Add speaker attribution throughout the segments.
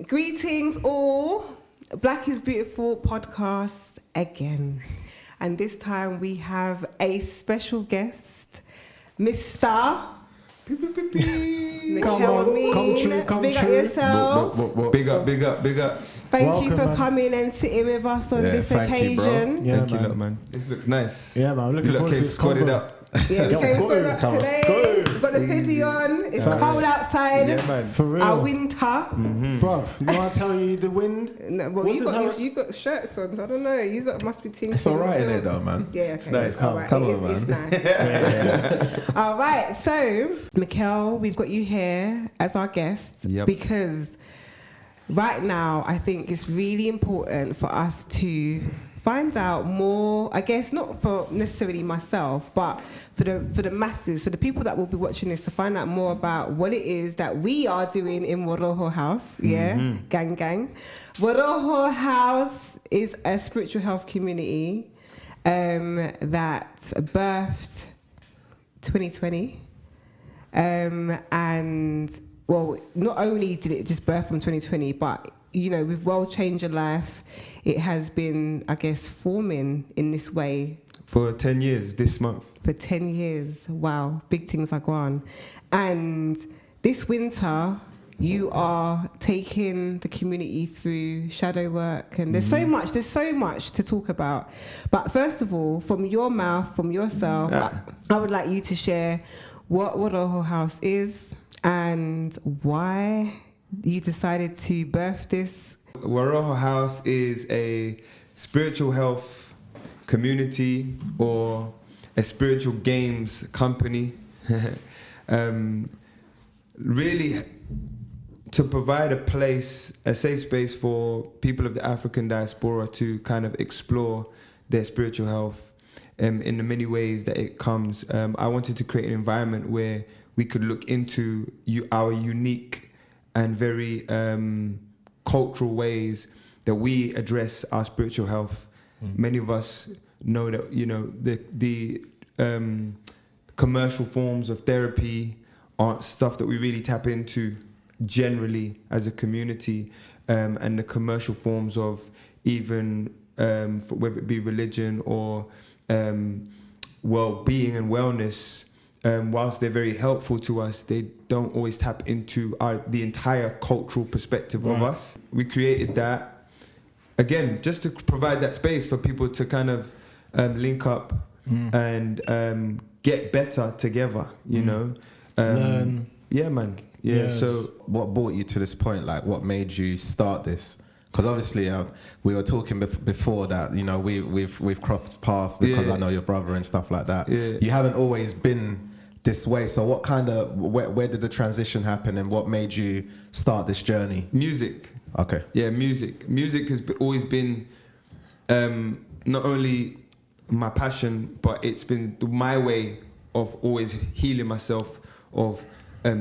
Speaker 1: Greetings all, Black is Beautiful podcast again. And this time we have a special guest, Mr. Mikel.
Speaker 2: Come
Speaker 1: Big up
Speaker 2: true.
Speaker 1: yourself.
Speaker 3: Big up.
Speaker 1: Thank you
Speaker 2: Welcome,
Speaker 1: for
Speaker 2: man.
Speaker 1: coming and sitting with us on this
Speaker 3: thank you, bro.
Speaker 1: occasion.
Speaker 2: Yeah,
Speaker 3: Thank you,
Speaker 2: man.
Speaker 3: lot, man. This looks nice.
Speaker 2: Yeah, man. I'm looking
Speaker 3: Look,
Speaker 2: forward to
Speaker 3: came
Speaker 2: this
Speaker 3: squatted
Speaker 2: convo.
Speaker 3: up.
Speaker 1: Yeah, we
Speaker 2: Yo,
Speaker 1: came
Speaker 2: go,
Speaker 1: squared up
Speaker 2: come on.
Speaker 1: today.
Speaker 2: Go.
Speaker 1: We've got the hoodie on. It's
Speaker 2: Facts.
Speaker 1: cold outside.
Speaker 3: Yeah, man.
Speaker 2: For real.
Speaker 1: Our winter.
Speaker 2: Bro, you know I tell you the wind?
Speaker 1: No, well,
Speaker 2: What's this, how-
Speaker 1: you got shirts on, so I don't know. You must be thinking.
Speaker 4: It's all right in it though, man.
Speaker 1: Yeah, okay.
Speaker 3: It's nice.
Speaker 1: All right.
Speaker 4: Come
Speaker 1: It
Speaker 4: on,
Speaker 1: is-
Speaker 4: man.
Speaker 1: It's nice. All right. So, Mikel, we've got you here as our guest
Speaker 3: Yep.
Speaker 1: because right now I think it's really important for us to find out more, I guess not for necessarily myself, but for the masses, for the people that will be watching this, to find out more about what it is that we are doing in WaRoho House. Yeah, gang. WaRoho House is a spiritual health community that birthed 2020. And well, not only did it just birth from 2020, but you know, with World Changer Life, it has been, I guess, forming in this way
Speaker 3: For 10 years this month.
Speaker 1: for 10 years. Wow, big things are gone. And this winter, you are taking the community through shadow work, and there's so much to talk about. But first of all, from your mouth, from yourself, I would like you to share what WaRoho House is and why you decided to birth this.
Speaker 3: WaRoho House is a spiritual health community or a spiritual games company. Really to provide a place, a safe space for people of the African diaspora to kind of explore their spiritual health in the many ways that it comes. I wanted to create an environment where we could look into our unique and very cultural ways that we address our spiritual health. Many of us know that, you know, the commercial forms of therapy aren't stuff that we really tap into generally as a community, and the commercial forms of even whether it be religion or well-being and wellness, whilst they're very helpful to us, they don't always tap into the entire cultural perspective of us. We created that, again, just to provide that space for people to kind of link up and get better together, you know.
Speaker 2: Learn.
Speaker 3: Yeah, man. Yeah,
Speaker 2: Yes.
Speaker 3: so
Speaker 4: What brought you to this point? Like, what made you start this? Because obviously, we were talking before that. You know, we've crossed paths because I know your brother and stuff like that.
Speaker 3: Yeah.
Speaker 4: You haven't always been this way. So, what kind of where did the transition happen, and what made you start this journey?
Speaker 3: music.
Speaker 4: Okay.
Speaker 3: Yeah, music. Music has always been not only my passion, but it's been my way of always healing myself, of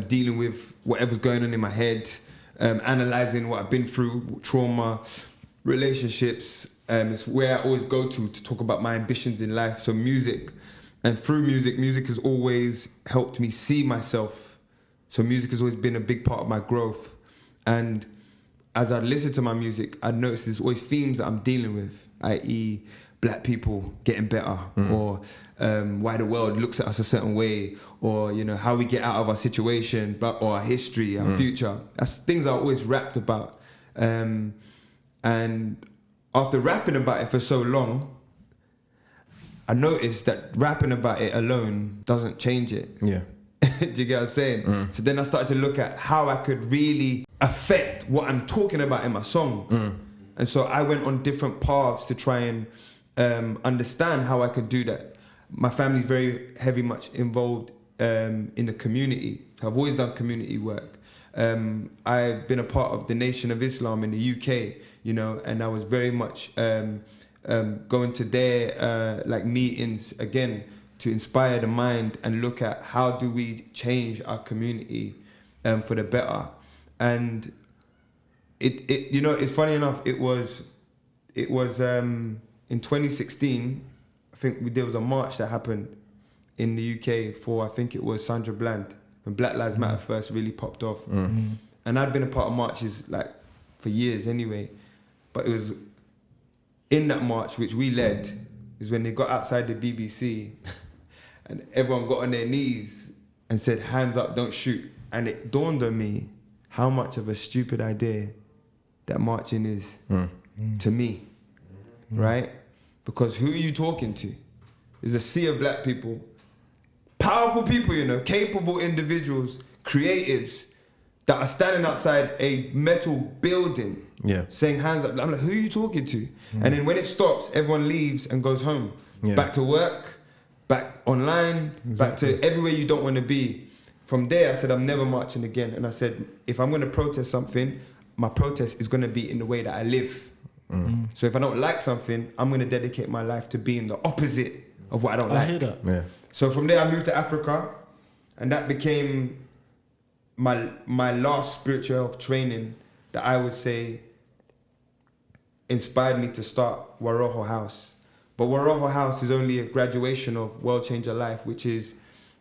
Speaker 3: dealing with whatever's going on in my head, analysing what I've been through, trauma, relationships. It's where I always go to talk about my ambitions in life. So music, and through music has always helped me see myself. So music has always been a big part of my growth. And as I listen to my music, I notice there's always themes that I'm dealing with, i.e. black people getting better, or why the world looks at us a certain way, or, you know, how we get out of our situation, or our history, our future. That's things I always rapped about. And after rapping about it for so long, I noticed that rapping about it alone doesn't change it.
Speaker 4: Yeah.
Speaker 3: Do you get what I'm saying? So then I started to look at how I could really affect what I'm talking about in my songs. And so I went on different paths to try and understand how I could do that. My family's very much involved in the community. I've always done community work. I've been a part of the Nation of Islam in the UK, you know, and I was very much going to their like meetings again to inspire the mind and look at how do we change our community for the better. And it you know, it's funny enough, it was in 2016, I think there was a march that happened in the UK for, I think it was Sandra Bland, when Black Lives Matter first really popped off. And I'd been a part of marches like for years anyway. But it was in that march, which we led, is when they got outside the BBC and everyone got on their knees and said, hands up, don't shoot. And it dawned on me how much of a stupid idea that marching is to me, right? Because who are you talking to? There's a sea of black people, powerful people, you know, capable individuals, creatives, that are standing outside a metal building saying hands up. I'm like, who are you talking to? And then when it stops, everyone leaves and goes home. Back to work, back online, back to everywhere you don't want to be. From there, I said, I'm never marching again. And I said, if I'm going to protest something, my protest is going to be in the way that I live. So if I don't like something, I'm going to dedicate my life to being the opposite of what I don't like.
Speaker 2: I hear that.
Speaker 4: Yeah.
Speaker 3: So from there, I moved to Africa, and that became my last spiritual health training that I would say inspired me to start WaRoho House. But WaRoho House is only a graduation of World Changer Life, which is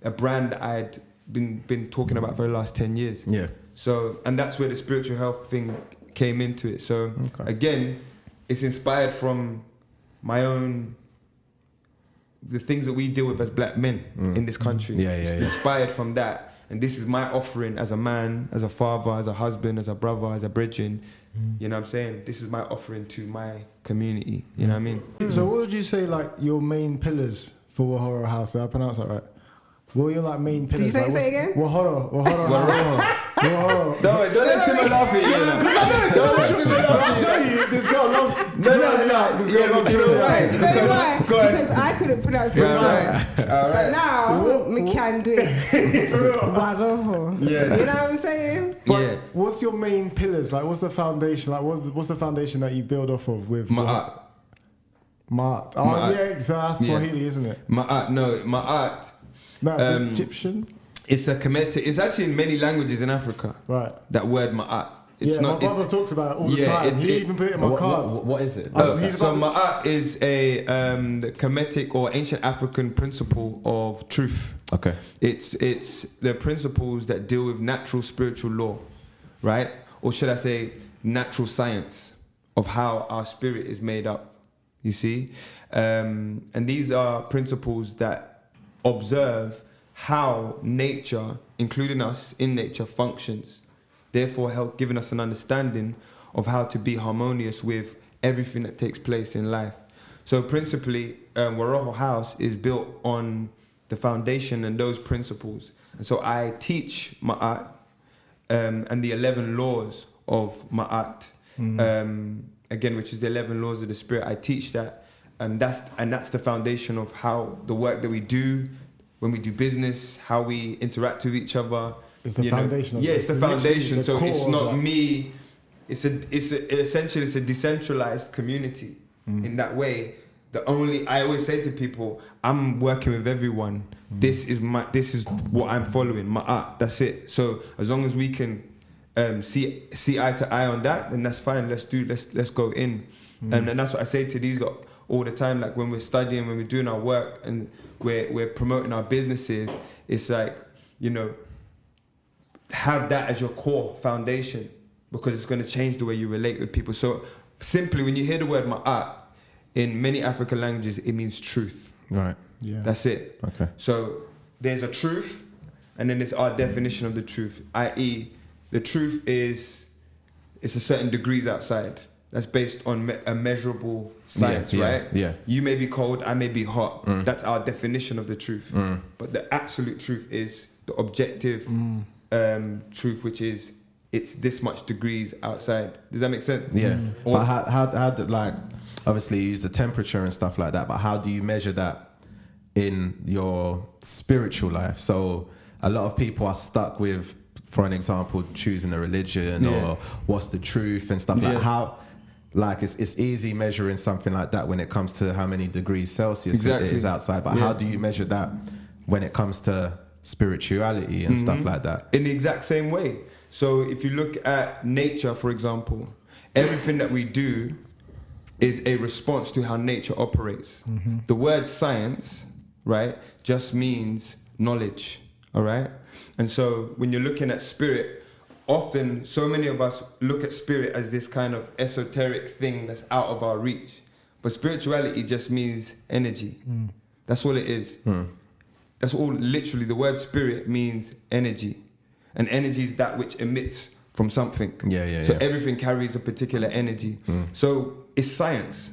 Speaker 3: a brand that I'd been talking about for the last 10 years.
Speaker 4: Yeah.
Speaker 3: So, and that's where the spiritual health thing came into it. So again, it's inspired from my own, the things that we deal with as black men in this country. It's inspired from that. And this is my offering as a man, as a father, as a husband, as a brother, as a brethren. You know what I'm saying? This is my offering to my community. You know what I mean?
Speaker 2: So what would you say, like, your main pillars for WaRoho House? Did I pronounce that right? What are your, like, main pillars?
Speaker 1: Did you
Speaker 2: like,
Speaker 1: say again?
Speaker 2: WaRoho House. WaRoho.
Speaker 3: Don't let Simon laugh at you.
Speaker 2: I'll tell you, this girl loves drawing me out. This girl loves drawing me out.
Speaker 1: Do you know why? Because I couldn't pronounce it.
Speaker 3: All right.
Speaker 1: But now, we can do it. WaRoho.
Speaker 3: Yeah.
Speaker 1: You know what I'm saying?
Speaker 3: Yeah.
Speaker 2: What's your main pillars? Like, what's the foundation? Like, what's the foundation that you build off of with
Speaker 3: Maat.
Speaker 2: Maat. Oh,
Speaker 3: Maat.
Speaker 2: yeah, so that's Swahili, isn't it?
Speaker 3: Maat. No, Maat.
Speaker 2: No, it's Egyptian.
Speaker 3: It's a Kemetic. It's actually in many languages in Africa.
Speaker 2: Right.
Speaker 3: That word Maat. It's
Speaker 2: my brother talks about it all the time. He even put it in my card.
Speaker 4: What is it?
Speaker 3: So Maat is a the Kemetic or ancient African principle of truth.
Speaker 4: Okay.
Speaker 3: It's the principles that deal with natural spiritual law, right? Or should I say natural science of how our spirit is made up, you see? And these are principles that observe how nature, including us in nature, functions. Therefore, help giving us an understanding of how to be harmonious with everything that takes place in life. So principally, WaRoho House is built on the foundation and those principles. And so I teach Maat and the 11 laws of Maat, again, which is the 11 laws of the spirit. I teach that, and that's the foundation of how the work that we do, when we do business, how we interact with each other.
Speaker 2: It's the foundation.
Speaker 3: Yeah, it's the foundation. So it's not
Speaker 2: that.
Speaker 3: me. Essentially it's a decentralized community in that way. I always say to people, I'm working with everyone. This is what I'm following. Maat. That's it. So as long as we can see eye to eye on that, then that's fine. Let's go in. And that's what I say to these lot all the time. Like when we're studying, when we're doing our work, and we're promoting our businesses, it's like, you know, have that as your core foundation, because it's going to change the way you relate with people. So simply, when you hear the word Ma'at, in many African languages, it means truth.
Speaker 4: Right.
Speaker 2: Yeah.
Speaker 3: That's it.
Speaker 4: Okay.
Speaker 3: So there's a truth, and then there's our definition of the truth, i.e. the truth is, it's a certain degrees outside. That's based on a measurable science, right?
Speaker 4: Yeah.
Speaker 3: You may be cold, I may be hot. That's our definition of the truth. But the absolute truth is the objective truth, which is it's this much degrees outside. Does that make sense?
Speaker 4: Yeah. But how did, like, obviously you use the temperature and stuff like that, but how do you measure that in your spiritual life? So a lot of people are stuck with, for an example, choosing a religion or what's the truth and stuff like that. How, like, it's easy measuring something like that when it comes to how many degrees Celsius it is outside, but how do you measure that when it comes to spirituality and stuff like that?
Speaker 3: In the exact same way. So if you look at nature, for example, everything that we do is a response to how nature operates. The word science, right, just means knowledge, all right? And so when you're looking at spirit, often so many of us look at spirit as this kind of esoteric thing that's out of our reach. But spirituality just means energy. That's all it is. That's all, literally, the word spirit means energy. And energy is that which emits from something. So everything carries a particular energy. So it's science.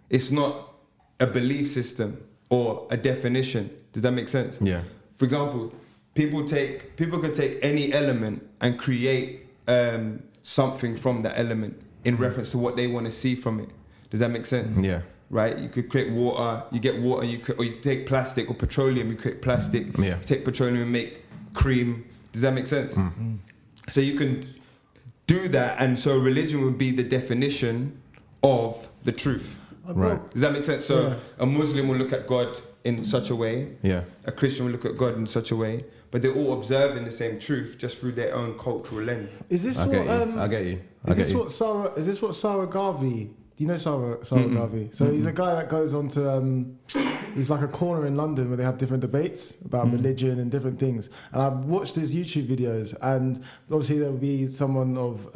Speaker 3: It's not a belief system or a definition. Does that make sense?
Speaker 4: Yeah.
Speaker 3: For example, people could take any element and create something from that element in reference to what they want to see from it. Does that make sense?
Speaker 4: Yeah.
Speaker 3: Right? You could create water, you get water, or you take plastic or petroleum, you create plastic.
Speaker 4: Yeah.
Speaker 3: You take petroleum and make cream. Does that make sense? So you can do that, and so religion would be the definition of the truth.
Speaker 4: Right.
Speaker 3: Does that make sense? So a Muslim will look at God in such a way.
Speaker 4: Yeah.
Speaker 3: A Christian will look at God in such a way, but they're all observing the same truth just through their own cultural lens.
Speaker 2: Is this
Speaker 4: I
Speaker 2: what?
Speaker 4: get you.
Speaker 2: Is this what Sarah Garvey? Do you know Sarah Garvey? So he's a guy that goes on to. He's like a corner in London where they have different debates about religion and different things. And I've watched his YouTube videos, and obviously there will be someone of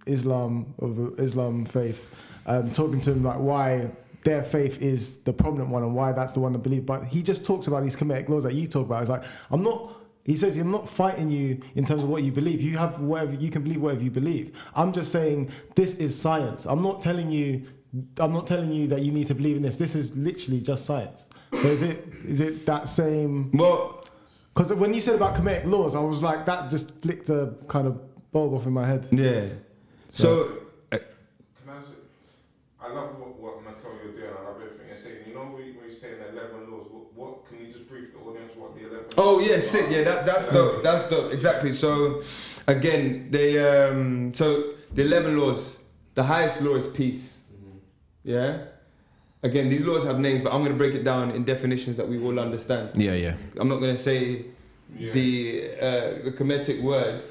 Speaker 2: Islam faith talking to him like why their faith is the prominent one and why that's the one to believe. But he just talks about these Kemetic laws that you talk about. It's like, he says, I'm not fighting you in terms of what you believe. You have whatever, you can believe whatever you believe. I'm just saying this is science. I'm not telling you that you need to believe in this. This is literally just science. So is it that same?
Speaker 3: Well,
Speaker 2: because when you said about Kemetic laws, I was like, that just flicked a kind of bulb off in my head.
Speaker 3: yeah. So
Speaker 5: Can I say, I love what Mikel you're doing. I love everything you're saying. You know when you're saying the 11 laws, what can you just brief the audience what the 11
Speaker 3: oh
Speaker 5: laws
Speaker 3: yeah,
Speaker 5: are?
Speaker 3: sick. Yeah, that's dope. That's dope. Exactly. So again, so the 11 laws, the highest law is peace. Yeah. Again, these laws have names, but I'm going to break it down in definitions that we all understand.
Speaker 4: Yeah.
Speaker 3: I'm not going to say the Kemetic words.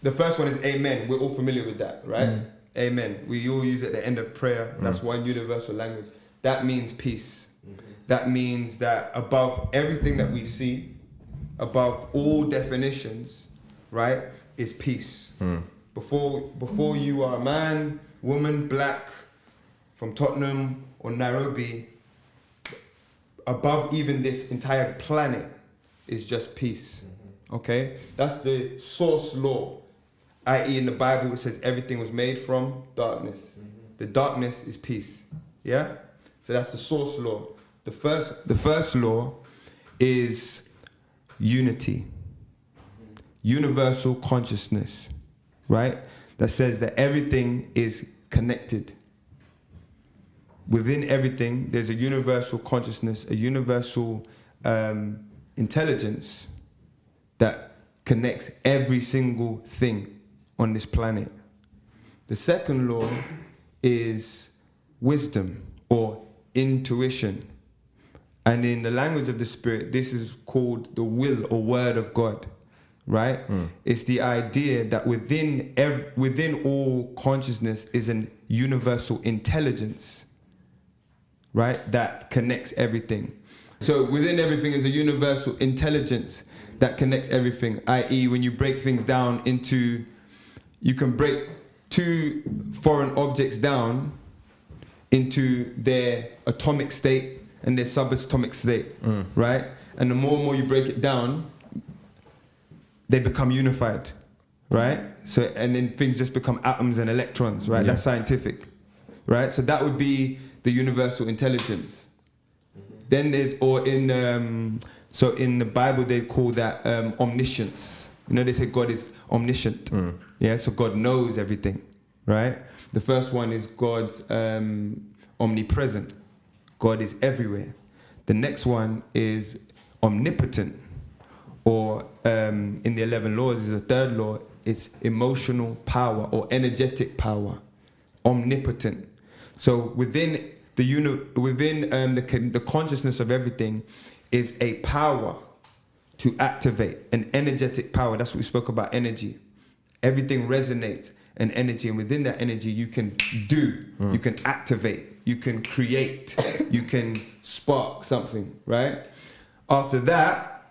Speaker 3: The first one is amen. We're all familiar with that, right? Amen. We all use it at the end of prayer. That's one universal language. That means peace. That means that above everything that we see, above all definitions, right, is peace. Before you are a man, woman, black, from Tottenham or Nairobi, above even this entire planet is just peace. Okay? That's the source law. I.e. in the Bible it says everything was made from darkness. The darkness is peace. Yeah? So that's the source law. The first law is unity. Universal consciousness. Right? That says that everything is connected. Within everything, there's a universal consciousness, a universal intelligence that connects every single thing on this planet. The second law is wisdom or intuition. And in the language of the Spirit, this is called the will or word of God, right? It's the idea that within all consciousness is an universal intelligence, right? That connects everything. So within everything is a universal intelligence that connects everything, i.e. when you break things down into, you can break two foreign objects down into their atomic state and their subatomic state, right? And the more and more you break it down, they become unified, right? So, and then things just become atoms and electrons, right? That's scientific, right? So that would be the universal intelligence. Then there's, so in the Bible they call that omniscience. You know, they say God is omniscient. Yeah, so God knows everything, right? The first one is God's omnipresent. God is everywhere. The next one is omnipotent, or in the 11 laws is the third law. It's emotional power or energetic power, omnipotent. So within the consciousness of everything is a power to activate, an energetic power. That's what we spoke about, energy. Everything resonates an energy, and within that energy you can do, you can activate, you can create, you can spark something, right? After that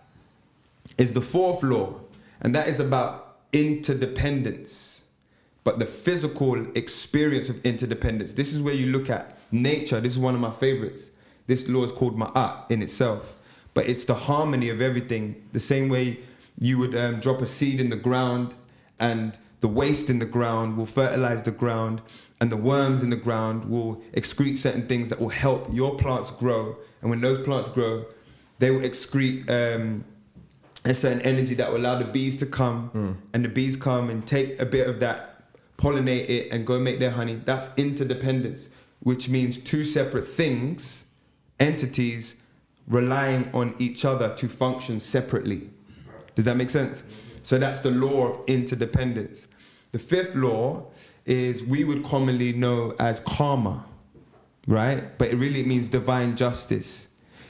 Speaker 3: is the fourth law, and that is about interdependence, but the physical experience of interdependence. This is where you look at nature. This is one of my favorites. This law is called Maat in itself, but it's the harmony of everything. The same way you would drop a seed in the ground, and the waste in the ground will fertilize the ground, and the worms in the ground will excrete certain things that will help your plants grow. And when those plants grow, they will excrete a certain energy that will allow the bees to come, and the bees come and take a bit of that, pollinate it, and go make their honey. That's interdependence, which means two separate things, entities, relying on each other to function separately. Does that make sense? So that's the law of interdependence. The fifth law is we would commonly know as karma, right? But it really means divine justice.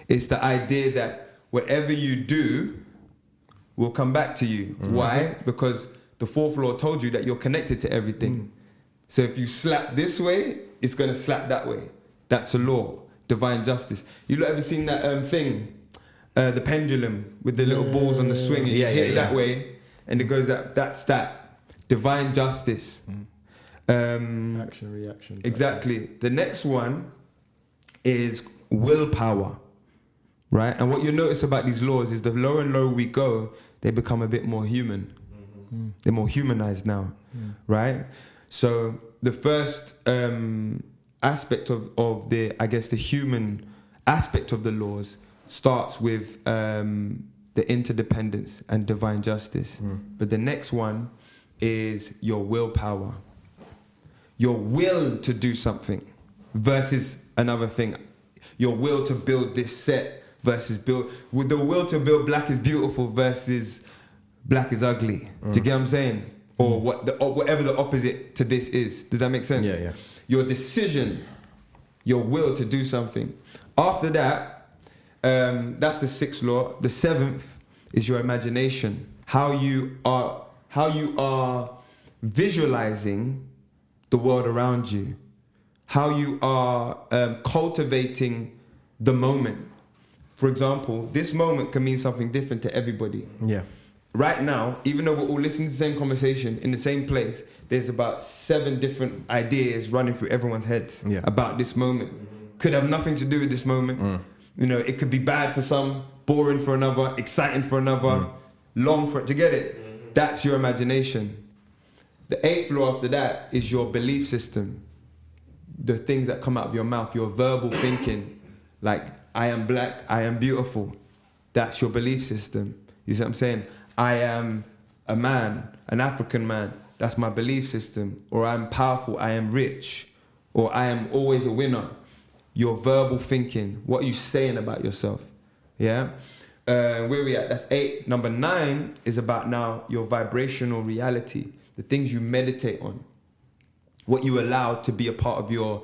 Speaker 3: It's the idea that whatever you do will come back to you. Why? Because the fourth law told you that you're connected to everything. So if you slap this way, it's going to slap that way. That's a law, divine justice. You lot ever seen that thing, the pendulum with the little balls on the swing, and you hit it that way, and it goes that. That's that, divine justice.
Speaker 2: Action, reaction.
Speaker 3: Exactly. The next one is willpower, right? And what you notice about these laws is the lower and lower we go, they become a bit more human. They're more humanized now, right? So the first aspect of the, I guess, the human aspect of the laws starts with the interdependence and divine justice. But the next one is your willpower. Your will to do something versus another thing. Your will to build this set versus build, with the will to build Black is Beautiful versus Black is Ugly. Do you get what I'm saying? Or whatever the opposite to this is. Does that make sense?
Speaker 4: Yeah, yeah.
Speaker 3: Your decision, your will to do something. After that, that's the sixth law. The seventh is your imagination. How you are visualizing the world around you. How you are cultivating the moment. For example, this moment can mean something different to everybody.
Speaker 4: Yeah.
Speaker 3: Right now, even though we're all listening to the same conversation in the same place, there's about 7 different ideas running through everyone's heads about this moment. Could have nothing to do with this moment. You know, it could be bad for some, boring for another, exciting for another, long for it. To get it, that's your imagination. The 8th law after that is your belief system. The things that come out of your mouth, your verbal thinking, like, I am Black, I am beautiful. That's your belief system. You see what I'm saying? I am a man, an African man. That's my belief system. Or I'm powerful, I am rich. Or I am always a winner. Your verbal thinking, what are you saying about yourself? Yeah? Where are we at? That's 8. Number 9 is about now your vibrational reality. The things you meditate on. What you allow to be a part of your,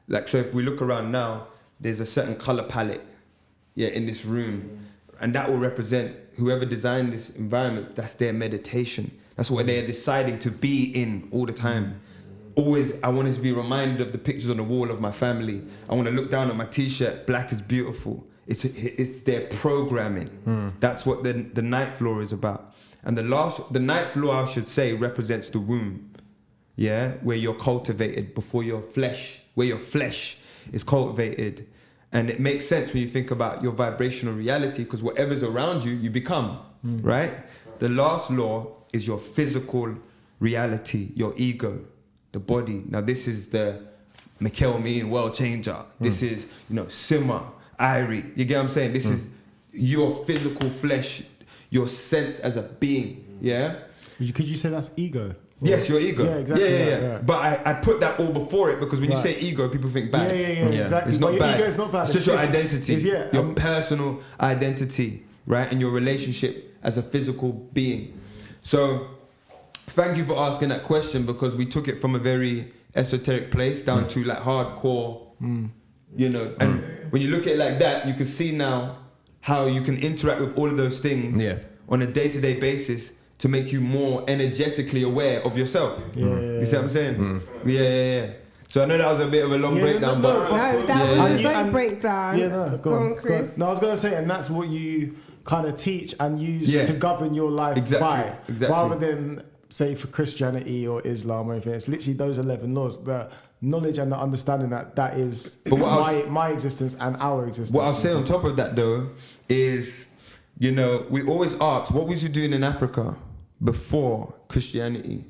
Speaker 3: like, so if we look around now, there's a certain color palette, in this room. And that will represent whoever designed this environment. That's their meditation. That's what they're deciding to be in all the time. Always, I want to be reminded of the pictures on the wall of my family. I want to look down at my t-shirt, Black is Beautiful. It's their programming. That's what the 9th law is about. And the 9th law, I should say, represents the womb. Yeah, where you're cultivated before your flesh, where your flesh is cultivated. And it makes sense when you think about your vibrational reality, because whatever's around you, you become, right? The last law is your physical reality, your ego, the body. Now this is the Mikel mean world changer. This is, Simmer, Irie. You get what I'm saying? This is your physical flesh, your sense as a being, yeah?
Speaker 2: Could you say that's ego?
Speaker 3: Yes, your ego.
Speaker 2: Yeah, exactly.
Speaker 3: Yeah. But I put that all before it because when you say ego, people think bad.
Speaker 2: Yeah, exactly.
Speaker 3: It's not
Speaker 2: but
Speaker 3: bad.
Speaker 2: Ego is not bad.
Speaker 3: It's just your identity. Your personal identity, right? And your relationship as a physical being. So, thank you for asking that question because we took it from a very esoteric place down to like hardcore, And when you look at it like that, you can see now how you can interact with all of those things on a day-to-day basis to make you more energetically aware of yourself. You see what I'm saying? Yeah. So I know that was a bit of a long breakdown, but
Speaker 1: that was a great breakdown.
Speaker 2: Yeah, no,
Speaker 1: go on, Chris.
Speaker 2: No, I was going to say, and that's what you kind of teach and use to govern your life by,
Speaker 3: Exactly.
Speaker 2: rather than say for Christianity or Islam or anything. It's literally those 11 laws. The knowledge and the understanding that is my existence and our existence.
Speaker 3: What I'll say on top of that though is, you know, we always ask, what was you doing in Africa before Christianity,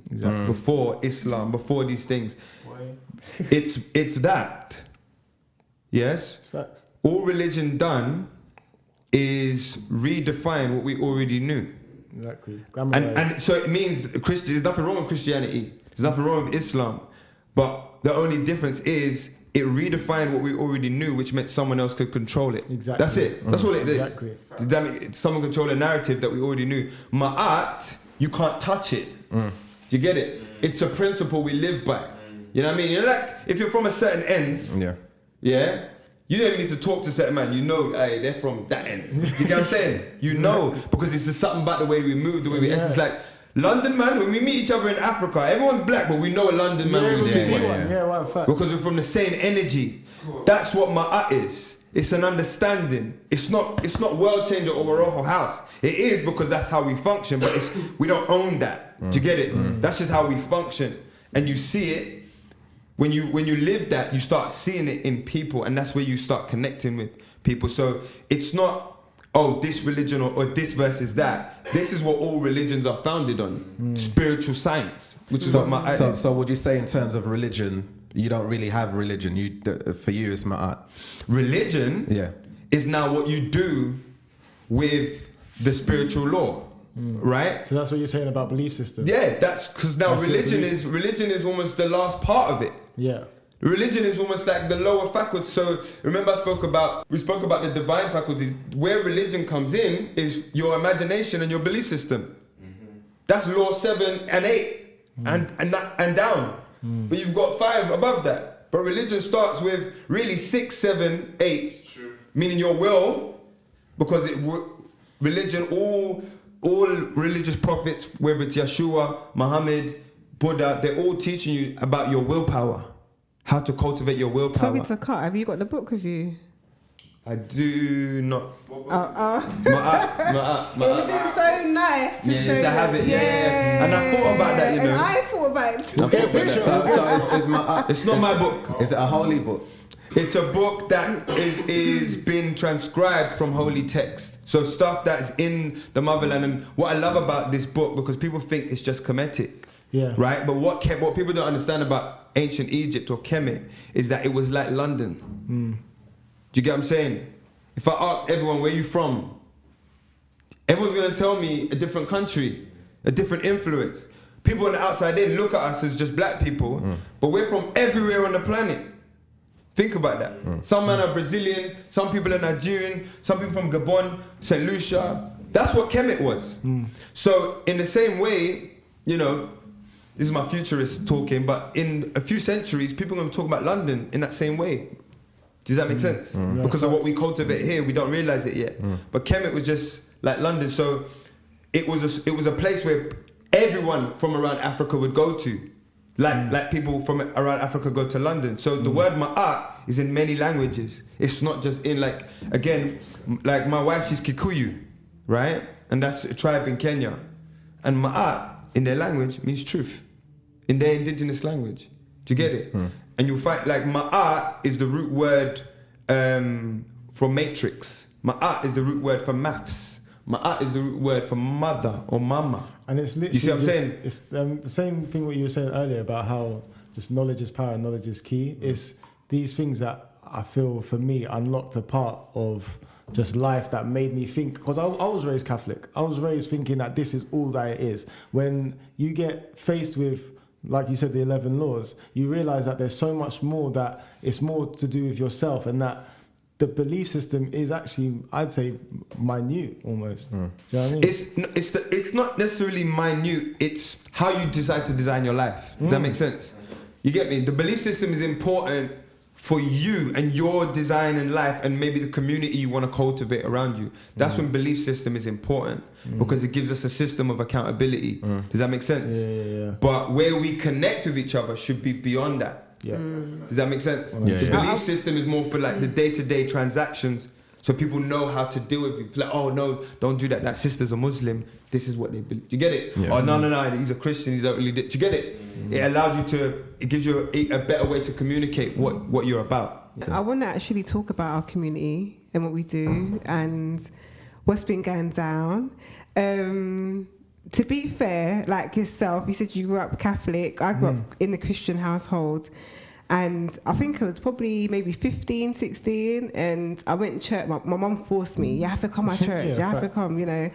Speaker 3: before Islam, before these things? It's that. Yes?
Speaker 2: It's facts.
Speaker 3: All religion done is redefine what we already knew.
Speaker 2: Exactly.
Speaker 3: And so it means there's nothing wrong with Christianity. There's nothing wrong with Islam. But the only difference is it redefined what we already knew, which meant someone else could control it.
Speaker 2: Exactly.
Speaker 3: That's it. That's all it did.
Speaker 2: Exactly.
Speaker 3: Someone control a narrative that we already knew. Maat, you can't touch it. Do you get it? It's a principle we live by. You know what I mean? You're like, if you're from a certain ends, yeah, you don't even need to talk to certain man. You know, hey, they're from that ends. You get what I'm saying? You know, because it's just something about the way we move, the way we It's like, London man, when we meet each other in Africa, everyone's black, but we know a London man when we see one.
Speaker 2: Fact.
Speaker 3: Because we're from the same energy. That's what Maat is. It's an understanding. It's not world changer or WaRoho House. It is because that's how we function, but we don't own that. Do you get it? That's just how we function. And you see it. When you live that, you start seeing it in people, and that's where you start connecting with people. So it's not, oh, this religion or this versus that. This is what all religions are founded on. Spiritual science, which is what Maat is.
Speaker 4: So would you say in terms of religion, you don't really have religion? For you, it's Maat.
Speaker 3: Religion is now what you do with the spiritual law. Right?
Speaker 2: So that's what you're saying about belief system.
Speaker 3: Yeah, that's because now religion is almost the last part of it.
Speaker 2: Yeah.
Speaker 3: Religion is almost like the lower faculty. So remember we spoke about the divine faculties. Where religion comes in is your imagination and your belief system. That's law 7 and 8 and down. But you've got 5 above that. But religion starts with really 6, 7, 8. Meaning your will, because religion, all religious prophets, whether it's Yeshua, Muhammad, Buddha, they're all teaching you about your willpower, how to cultivate your willpower.
Speaker 1: Sorry to cut. Have you got the book with you?
Speaker 3: I do not.
Speaker 1: It's been so nice to show
Speaker 3: to have it. Yeah. And I thought about that, you know.
Speaker 1: And I thought about it too.
Speaker 4: So
Speaker 3: it's not my book.
Speaker 4: Is it a holy book?
Speaker 3: It's a book that is been transcribed from holy text. So stuff that's in the motherland. And what I love about this book, because people think it's just Kemetic.
Speaker 2: Yeah.
Speaker 3: Right? But what people don't understand about ancient Egypt or Kemet is that it was like London. Do you get what I'm saying? If I ask everyone, where you from? Everyone's going to tell me a different country, a different influence. People on the outside, they look at us as just black people, but we're from everywhere on the planet. Think about that. Some men are Brazilian, some people are Nigerian, some people from Gabon, St. Lucia. That's what Kemet was. So in the same way, you know, this is my futurist talking, but in a few centuries, people are going to talk about London in that same way. Does that make sense? Because of what we cultivate here, we don't realize it yet. But Kemet was just like London. So it was a place where everyone from around Africa would go to. Like people from around Africa go to London. So the word Maat is in many languages. It's not just in like my wife, she's Kikuyu, right? And that's a tribe in Kenya. And Maat in their language means truth. In their indigenous language. Do you get it? And you'll find like Maat is the root word for matrix. Maat is the root word for maths. Maat is the root word for mother or mama.
Speaker 2: And it's literally,
Speaker 3: you see what I'm saying?
Speaker 2: It's the same thing what you were saying earlier about how just knowledge is power and knowledge is key. It's these things that I feel for me unlocked a part of just life that made me think, because I was raised Catholic. I was raised thinking that this is all that it is. When you get faced with, like you said, the 11 laws, you realize that there's so much more, that it's more to do with yourself, and that the belief system is actually, I'd say, minute almost. Do you know what I mean?
Speaker 3: It's not necessarily minute, it's how you decide to design your life. Does that make sense? You get me? The belief system is important for you and your design in life, and maybe the community you want to cultivate around you. That's when belief system is important, because it gives us a system of accountability. Does that make sense?
Speaker 2: Yeah.
Speaker 3: But where we connect with each other should be beyond that.
Speaker 2: Yeah.
Speaker 3: Does that make sense?
Speaker 4: Yeah,
Speaker 3: The belief system is more for like the day-to-day transactions. So people know how to deal with you. It's like, oh no, don't do that. That sister's a Muslim. This is what they believe. Do you get it?
Speaker 4: Yeah.
Speaker 3: Oh no, he's a Christian. He don't really. Do you get it? It allows you to. It gives you a better way to communicate what you're about.
Speaker 1: I want to actually talk about our community and what we do and what's been going down. To be fair, like yourself, you said you grew up Catholic. I grew up in the Christian household. And I think it was probably maybe 15, 16. And I went to church. My mum forced me. You have to come to church.
Speaker 2: Yeah,
Speaker 1: you have to
Speaker 2: facts.
Speaker 1: come, you know.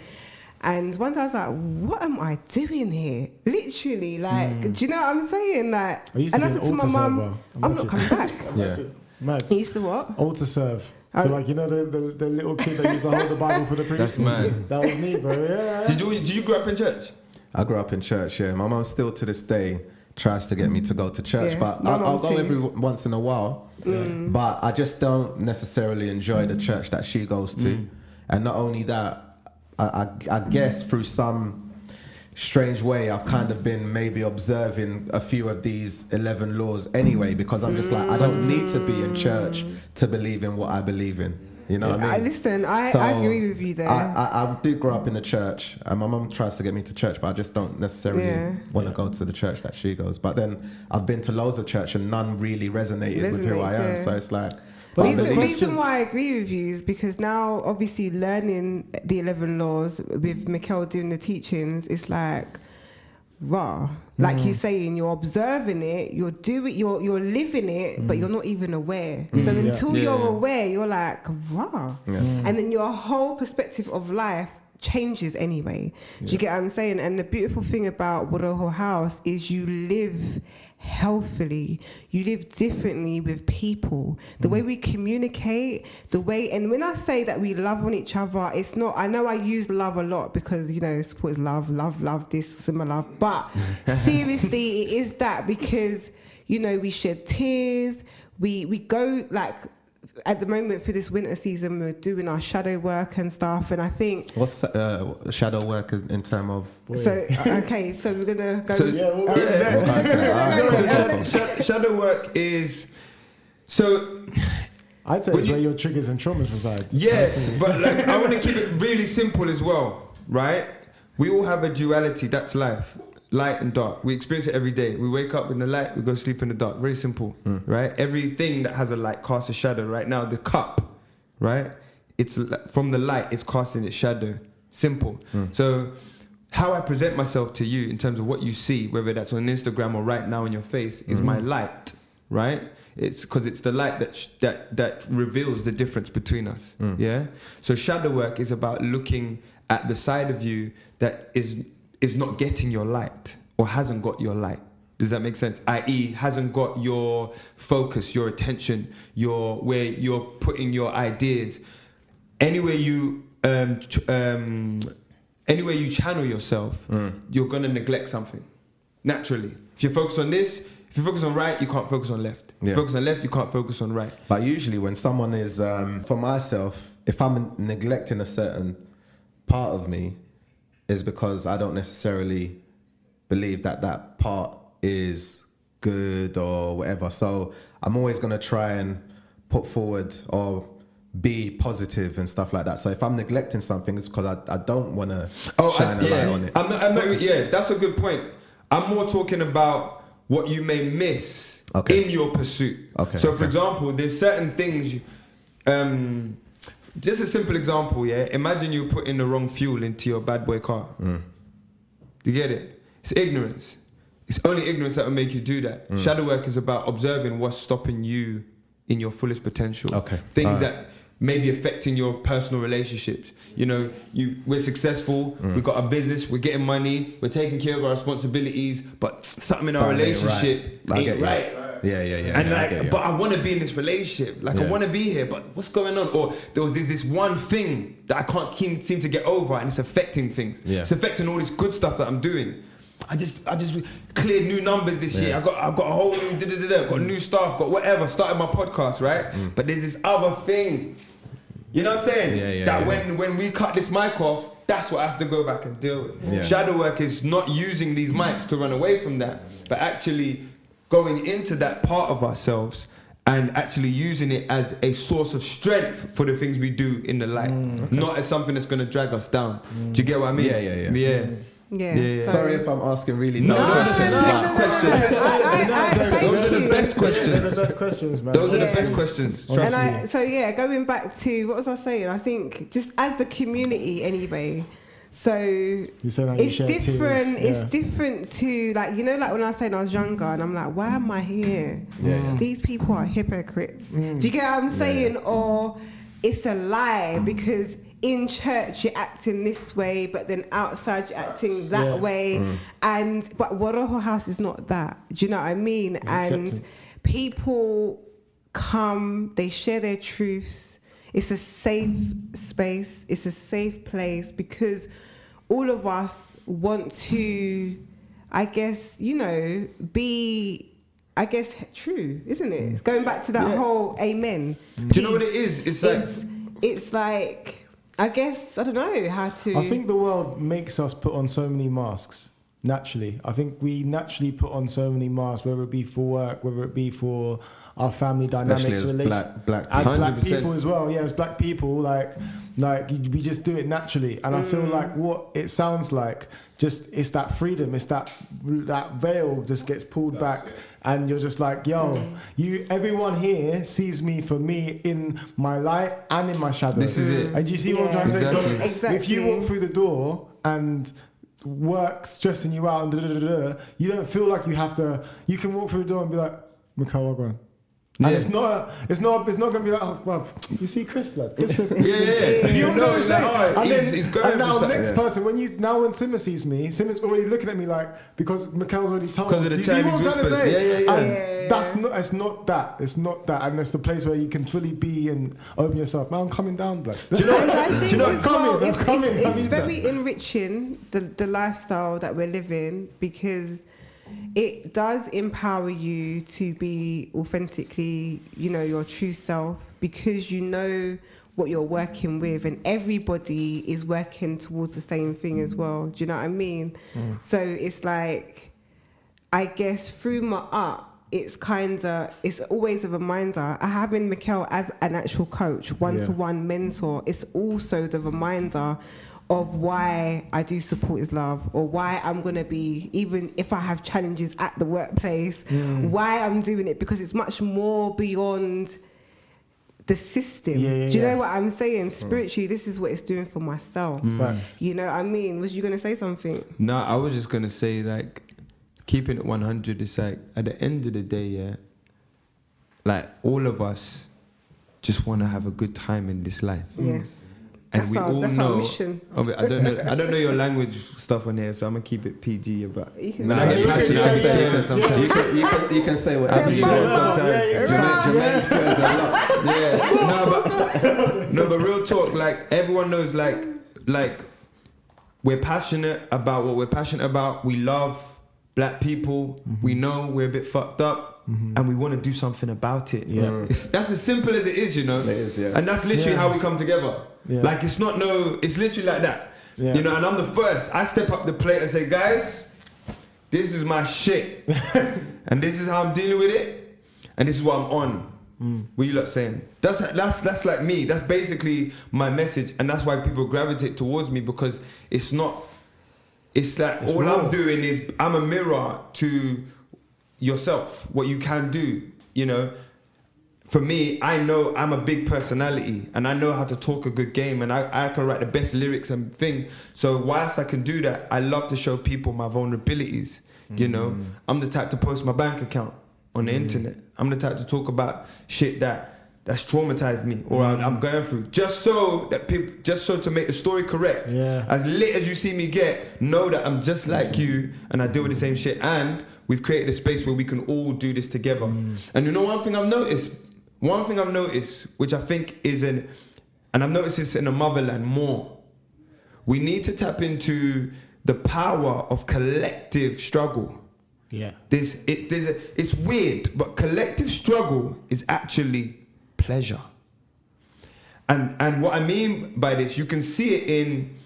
Speaker 1: And one day I was like, what am I doing here? Literally, like, do you know what I'm saying? Like,
Speaker 2: I used
Speaker 1: and
Speaker 2: to
Speaker 1: I
Speaker 2: be
Speaker 1: said
Speaker 2: an
Speaker 1: to my
Speaker 2: altar
Speaker 1: mum,
Speaker 2: server.
Speaker 1: I'm not coming back.
Speaker 4: Yeah.
Speaker 2: Mad.
Speaker 1: You used to what?
Speaker 2: Altar serve.
Speaker 1: Oh.
Speaker 2: So like, you know the little kid that used to hold the Bible for the priest?
Speaker 3: That's mad.
Speaker 2: That was me, bro. Yeah.
Speaker 3: Did you grow up in church?
Speaker 4: I grew up in church, yeah. My mum still to this day tries to get me to go to church,
Speaker 1: Yeah,
Speaker 4: but
Speaker 1: my
Speaker 4: I'll
Speaker 1: mum
Speaker 4: go
Speaker 1: too.
Speaker 4: every once in a while. But I just don't necessarily enjoy the church that she goes to. And not only that, I guess through some strange way, I've kind of been maybe observing a few of these 11 laws anyway, because I'm just like, I don't need to be in church to believe in what I believe in. You know what I mean?
Speaker 1: Listen, I
Speaker 4: So,
Speaker 1: agree with you there.
Speaker 4: I did grow up in the church, and my mum tries to get me to church, but I just don't necessarily want to go to the church that she goes. But then I've been to loads of church, and none really resonated with who I am.
Speaker 1: yeah.
Speaker 4: So it's like,
Speaker 2: But
Speaker 1: The
Speaker 2: the
Speaker 1: reason
Speaker 2: question-
Speaker 1: why I agree with you is because now, obviously, learning the 11 laws with Mikel doing the teachings, it's like, raw. Like you're saying, you're observing it, you're living it, but you're not even aware. So until you're aware, you're like, raw. And then your whole perspective of life changes anyway. Do you get what I'm saying? And the beautiful thing about WaRoho House is you live healthily, you live differently with people, the way we communicate, and when I say that we love on each other, it's not, I know I use love a lot because, you know, support is love this, similar love, but seriously, it is that, because, you know, we shed tears, we go, like, at the moment for this winter season, we're doing our shadow work and stuff, and I think
Speaker 4: what's shadow work in terms of?
Speaker 1: so. Okay, so we're gonna go.
Speaker 3: So-
Speaker 1: with-
Speaker 2: Yeah, we'll go with that.
Speaker 4: Alright,
Speaker 3: So shadow work is so.
Speaker 2: I'd say
Speaker 3: When
Speaker 2: it's
Speaker 3: you-
Speaker 2: where your triggers and traumas reside.
Speaker 3: Yes,
Speaker 2: Personally.
Speaker 3: but like I want to keep it really simple as well, right? We all have a duality. That's life, light and dark. We experience it every day. We wake up in the light, we go sleep in the dark. Very simple, right? Everything that has a light casts a shadow. Right now, the cup, right? It's from the light. It's casting its shadow. Simple. So, how I present myself to you in terms of what you see, whether that's on Instagram or right now in your face, is my light, right? It's because it's the light that reveals the difference between us. Yeah. So shadow work is about looking at the side of you that is not getting your light or hasn't got your light. Does that make sense? I.e., hasn't got your focus, your attention, where you're putting your ideas. Anywhere you channel yourself, you're gonna neglect something naturally. If you focus on this, if you focus on right, you can't focus on left. If you
Speaker 4: Yeah.
Speaker 3: focus on left, you can't focus on right.
Speaker 4: But usually when someone is, for myself, if I'm neglecting a certain part of me, is because I don't necessarily believe that part is good or whatever. So I'm always going to try and put forward or be positive and stuff like that. So if I'm neglecting something, it's because I don't want to shine a light on it.
Speaker 3: I'm not, yeah, that's a good point. I'm more talking about what you may miss in your pursuit.
Speaker 4: Okay,
Speaker 3: So, for
Speaker 4: okay.
Speaker 3: example, there's certain things. Just a simple example, yeah. Imagine you put in the wrong fuel into your bad boy car. You get it? It's ignorance. It's only ignorance that will make you do that. Shadow work is about observing what's stopping you in your fullest potential.
Speaker 4: Okay.
Speaker 3: Things that may be affecting your personal relationships. You know, we're successful, we've got a business, we're getting money, we're taking care of our responsibilities, but something in our
Speaker 4: Something ain't
Speaker 3: relationship
Speaker 4: right. I
Speaker 3: ain't
Speaker 4: get you.
Speaker 3: right.
Speaker 4: Yeah.
Speaker 3: And
Speaker 4: I get you.
Speaker 3: but I want to be in this relationship. Like I
Speaker 4: Yeah.
Speaker 3: want to be here, but what's going on? Or there was this one thing that I can't seem to get over, and it's affecting things.
Speaker 4: Yeah.
Speaker 3: It's affecting all this good stuff that I'm doing. I just cleared new numbers this year. I've got a whole new got new staff, got whatever. Started my podcast, right? But there's this other thing. You know what I'm saying?
Speaker 4: Yeah,
Speaker 3: that
Speaker 4: yeah.
Speaker 3: when we cut this mic off, that's what I have to go back and deal with.
Speaker 4: Yeah.
Speaker 3: Shadow work is not using these mics to run away from that, but actually going into that part of ourselves and actually using it as a source of strength for the things we do in the light, not as something that's going to drag us down. Do you get what I mean?
Speaker 1: Yeah.
Speaker 4: Sorry if I'm asking really
Speaker 3: No, those are sick questions. Those are the best
Speaker 2: They're
Speaker 3: questions.
Speaker 2: the best questions, man.
Speaker 3: Those are the best questions. Trust me.
Speaker 1: Going back to what was I saying? I think just as the community anyway. So
Speaker 2: You said how you
Speaker 1: it's
Speaker 2: share
Speaker 1: different.
Speaker 2: tears.
Speaker 1: It's different to like like when I was saying I was younger and I'm like, why am I here? These people are hypocrites. Do you get what I'm saying? Or it's a lie because in church you're acting this way, but then outside you're acting that way. But WaRoho House is not that. Do you know what I mean?
Speaker 2: It's
Speaker 1: and
Speaker 2: acceptance.
Speaker 1: people come, they share their truths. It's a safe space. It's a safe place because all of us want to, I guess, be, I guess, true, isn't it? Going back to that whole amen.
Speaker 3: Do you know what it is?
Speaker 1: It's like, I guess, I don't know how to.
Speaker 2: I think the world makes us put on so many masks. Naturally, I think we naturally put on so many masks, whether it be for work, whether it be for our family dynamics,
Speaker 4: Especially as black
Speaker 2: as
Speaker 4: people.
Speaker 2: black
Speaker 3: 100%.
Speaker 2: people as well. Yeah, as black people, like we just do it naturally, and I feel like what it sounds like, it's that freedom, it's that veil just gets pulled back, and you're just like, yo, everyone here sees me for me in my light and in my shadow.
Speaker 3: This is it.
Speaker 2: And you see what I'm trying to say? So
Speaker 1: Exactly.
Speaker 2: if you walk through the door and work stressing you out and you don't feel like you have to. You can walk through the door and be like, Mikel, what going? And it's not gonna be like, oh, well, you see Chris, blood.
Speaker 3: Yeah.
Speaker 2: You know what I'm saying? And
Speaker 3: He's going
Speaker 2: and now
Speaker 3: for something.
Speaker 2: next person, when Simmer sees me, Simmer's already looking at me like, because Mikel's already told me.
Speaker 3: Because of the
Speaker 2: You see what
Speaker 3: Chinese
Speaker 2: I'm trying to
Speaker 3: whispers.
Speaker 2: say?
Speaker 3: Yeah.
Speaker 2: And that's not. It's not that. It's not that. And it's the place where you can fully be and open yourself. Man, I'm coming down, blood.
Speaker 3: Do you know
Speaker 1: And I
Speaker 3: what?
Speaker 1: think
Speaker 3: Do you know
Speaker 1: as well, it's very enriching the lifestyle that we're living because it does empower you to be authentically, your true self because you know what you're working with and everybody is working towards the same thing as well. Do you know what I mean? So it's like, I guess through my art, it's always a reminder. Having Mikel as an actual coach, one-to-one mentor, it's also the reminder of why I do support his love or why I'm going to be, even if I have challenges at the workplace, why I'm doing it because it's much more beyond the system. Do you know what I'm saying? Spiritually, this is what it's doing for myself. You know what I mean? Was you going to say something?
Speaker 3: No, I was just going to say, like, keeping it 100 is like, at the end of the day, like, all of us just want to have a good time in this life.
Speaker 1: Yes.
Speaker 3: And we all
Speaker 1: that's
Speaker 3: know.
Speaker 1: our mission.
Speaker 3: I don't know your language stuff on here, so I'm gonna keep it PG. But
Speaker 1: You can
Speaker 3: when
Speaker 1: say
Speaker 3: I get
Speaker 1: it.
Speaker 3: passionate, I say it sometimes.
Speaker 4: You can say what
Speaker 3: I be
Speaker 4: you
Speaker 3: saying
Speaker 4: want.
Speaker 3: sometimes.
Speaker 4: Jermaine swears a lot.
Speaker 3: No, but real talk. Like everyone knows, like we're passionate about what we're passionate about. We love black people. We know we're a bit fucked up. And we want to do something about it. That's as simple as it is, It
Speaker 4: is,
Speaker 3: And that's literally how we come together. Like it's literally like that. And I'm the first. I step up the plate and say, guys, this is my shit. And this is how I'm dealing with it. And this is what I'm on. What you lot saying? That's like me. That's basically my message. And that's why people gravitate towards me because it's like all
Speaker 2: raw.
Speaker 3: I'm doing is I'm a mirror to yourself, what you can do, For me, I know I'm a big personality and I know how to talk a good game and I can write the best lyrics and thing. So whilst I can do that, I love to show people my vulnerabilities, I'm the type to post my bank account on the internet. I'm the type to talk about shit that's traumatized me or I'm going through, just so to make the story correct. As lit as you see me get, know that I'm just like you and I deal with the same shit, and we've created a space where we can all do this together. And one thing I've noticed, which I think and I've noticed this in the motherland more, we need to tap into the power of collective struggle. It's weird, but collective struggle is actually pleasure. And what I mean by this, you can see it in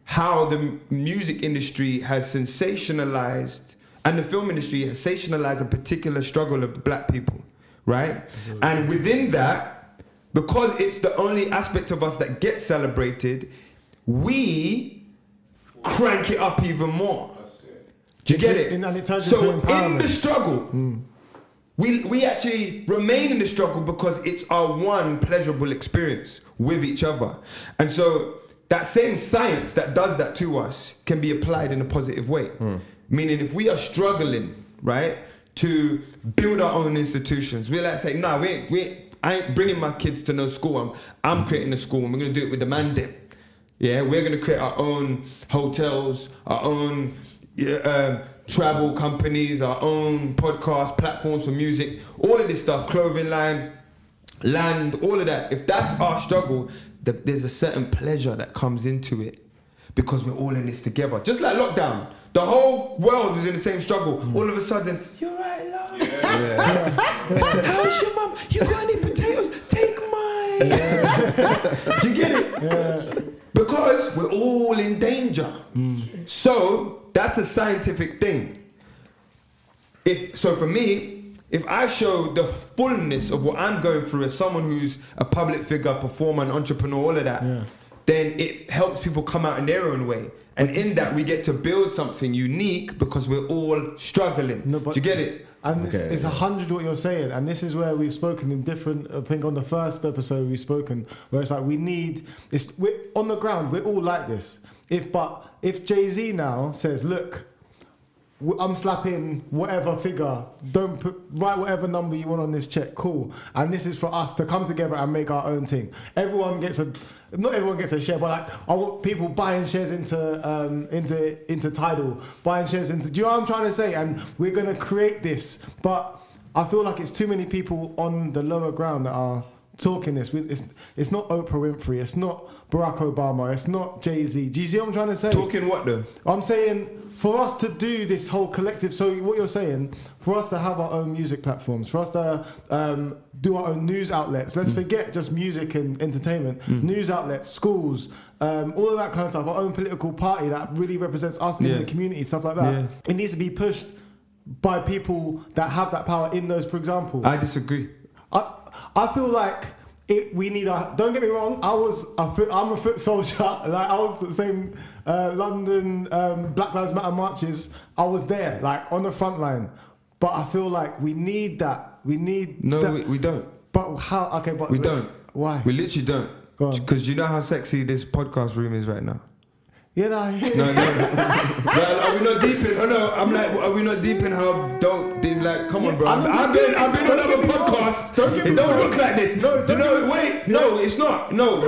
Speaker 3: how the music industry has sensationalized and the film industry has sensationalized a particular struggle of the black people, right? And within that, because it's the only aspect of us that gets celebrated, we crank it up even more. Do you get it?
Speaker 2: And it turns
Speaker 3: So
Speaker 2: into empowerment.
Speaker 3: in the struggle, we actually remain in the struggle because it's our one pleasurable experience with each other. And so that same science that does that to us can be applied in a positive way. Meaning if we are struggling, right, to build our own institutions, we're like saying, no, I ain't bringing my kids to no school. I'm creating a school and we're going to do it with the man them. Yeah, we're going to create our own hotels, our own travel companies, our own podcast platforms for music, all of this stuff, clothing line, land, all of that. If that's our struggle, there's a certain pleasure that comes into it because we're all in this together. Just like lockdown, the whole world was in the same struggle. All of a sudden, you're right, love. How's your mum? You got any potatoes? Take mine. Do you get it?
Speaker 2: Yeah.
Speaker 3: Because we're all in danger. So that's a scientific thing. So for me, if I show the fullness of what I'm going through as someone who's a public figure, performer, and entrepreneur, all of that, then it helps people come out in their own way. And in that, we get to build something unique because we're all struggling.
Speaker 2: No,
Speaker 3: Do you get it?
Speaker 2: And it's 100 what you're saying, and this is where we've spoken in different. I think on the first episode we've spoken where it's like we're on the ground. We're all like this. If Jay-Z now says, look, I'm slapping whatever figure. Write whatever number you want on this check. Cool. And this is for us to come together and make our own thing. Not everyone gets a share, but like I want people buying shares into Tidal, buying shares into. Do you know what I'm trying to say? And we're gonna create this, but I feel like it's too many people on the lower ground that are talking this. It's not Oprah Winfrey. It's not Barack Obama. It's not Jay-Z. Do you see what I'm trying to say?
Speaker 3: Talking what though?
Speaker 2: I'm saying for us to do this whole collective, so what you're saying, for us to have our own music platforms, for us to do our own news outlets, let's forget just music and entertainment, news outlets, schools, all of that kind of stuff, our own political party that really represents us in the community, stuff like that. It needs to be pushed by people that have that power in those, for example.
Speaker 3: I disagree.
Speaker 2: I feel like we need don't get me wrong, I'm a foot soldier. Like I was the same London Black Lives Matter marches. I was there, like on the front line. But I feel like we need that. We don't. But how? Okay, but
Speaker 3: we don't.
Speaker 2: Why?
Speaker 3: We literally don't. Because you know how sexy this podcast room is right now.
Speaker 2: Yeah, no, I hear.
Speaker 3: No. Are we not deep in? Oh no, I'm like, are we not deep in how dope? They like, come on, bro. I've been on other podcasts. It don't look like this. No, wait. No, it's not. No.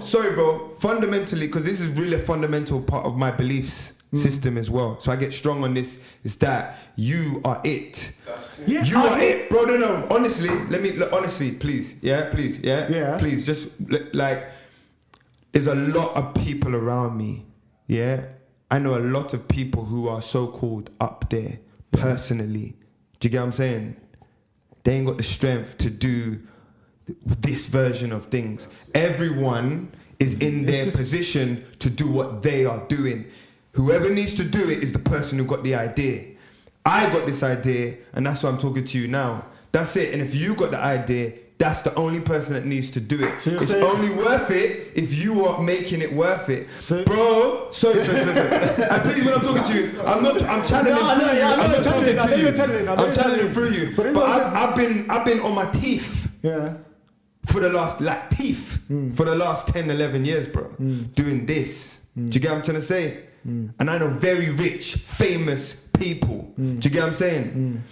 Speaker 3: Sorry, bro. Fundamentally, because this is really a fundamental part of my beliefs system as well. So I get strong on this. Is that you are it?
Speaker 2: Yeah,
Speaker 3: you are it, bro. No. Honestly, honestly, please. Yeah, please. Yeah. Please, just like. There's a lot of people around me, yeah? I know a lot of people who are so-called up there, personally. Do you get what I'm saying? They ain't got the strength to do this version of things. Everyone is in their position to do what they are doing. Whoever needs to do it is the person who got the idea. I got this idea, and that's why I'm talking to you now. That's it. And if you got the idea, that's the only person that needs to do it. So it's only worth it if you are making it worth it. Bro, sorry. And please, when I'm talking to you, I'm channeling through you. I'm not talking to you. I'm channeling through you. But I've been on my teeth.
Speaker 2: Yeah.
Speaker 3: For the last, for the last 10, 11 years, bro. Doing this. Do you get what I'm trying to say? And I know very rich, famous people. Do you get what I'm saying?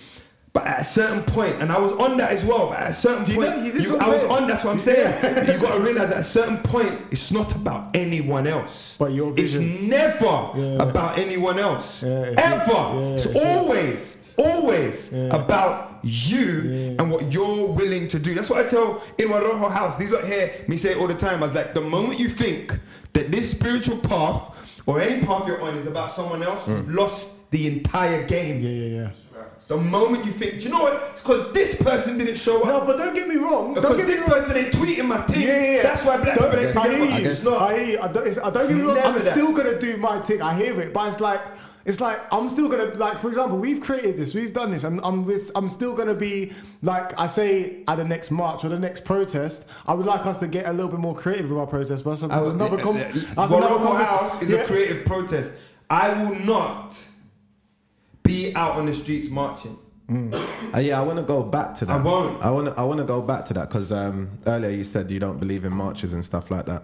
Speaker 3: But at a certain point, and I was on that as well, but at a certain point, I was on, that's what I'm saying. You got to realize at a certain point, it's not about anyone else.
Speaker 2: But your vision.
Speaker 3: It's never about anyone else. Ever. It's always about you and what you're willing to do. That's what I tell in WaRoho House. These lot hear me say it all the time. I was like, the moment you think that this spiritual path or any path you're on is about someone else, you've lost the entire game.
Speaker 2: Yeah.
Speaker 3: The moment you think, do you know what? It's because this person didn't show up.
Speaker 2: No, but don't get me wrong.
Speaker 3: Because this person ain't tweeting my thing. Yeah. That's why black people ain't together.
Speaker 2: I hear you. Don't get me wrong. I'm still going to do my thing. I hear it. But it's like, it's like I'm still gonna, like, for example, we've created this, we've done this, and I'm still gonna be like, I say at the next march or the next protest, I would like us to get a little bit more creative with our protest. But that's another
Speaker 3: WaRoho House is a creative protest. I will not be out on the streets marching.
Speaker 4: Yeah, I want to go back to that.
Speaker 3: I won't.
Speaker 4: I want to go back to that because earlier you said you don't believe in marches and stuff like that.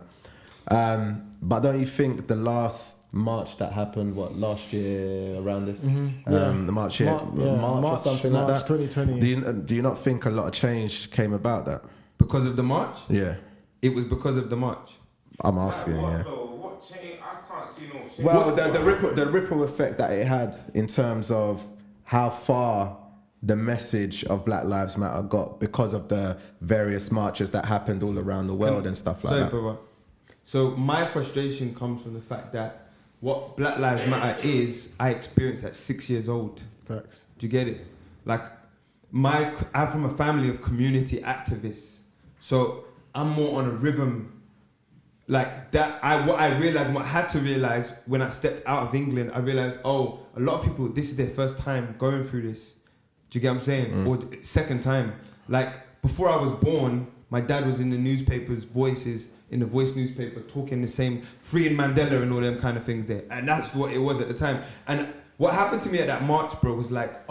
Speaker 4: But don't you think the last march that happened, last year around this, the March here, March or something like that,
Speaker 2: 2020.
Speaker 4: Do you not think a lot of change came about that?
Speaker 3: Because of the march?
Speaker 4: Yeah,
Speaker 3: it was because of the march.
Speaker 4: I'm asking.
Speaker 5: What change? I can't see no change.
Speaker 4: Well, the ripple effect that it had in terms of how far the message of Black Lives Matter got because of the various marches that happened all around the world and stuff like that.
Speaker 3: Brother. So my frustration comes from the fact that what Black Lives Matter is, I experienced at 6 years old.
Speaker 2: Facts.
Speaker 3: Do you get it? Like, I'm from a family of community activists. So I'm more on a rhythm like that. What I realized, what I had to realize when I stepped out of England, I realized, a lot of people, this is their first time going through this. Do you get what I'm saying? Or second time. Like, before I was born, my dad was in the newspapers, Voices, in the Voice newspaper, talking the same, freeing Mandela and all them kind of things there. And that's what it was at the time. And what happened to me at that march, bro, was like,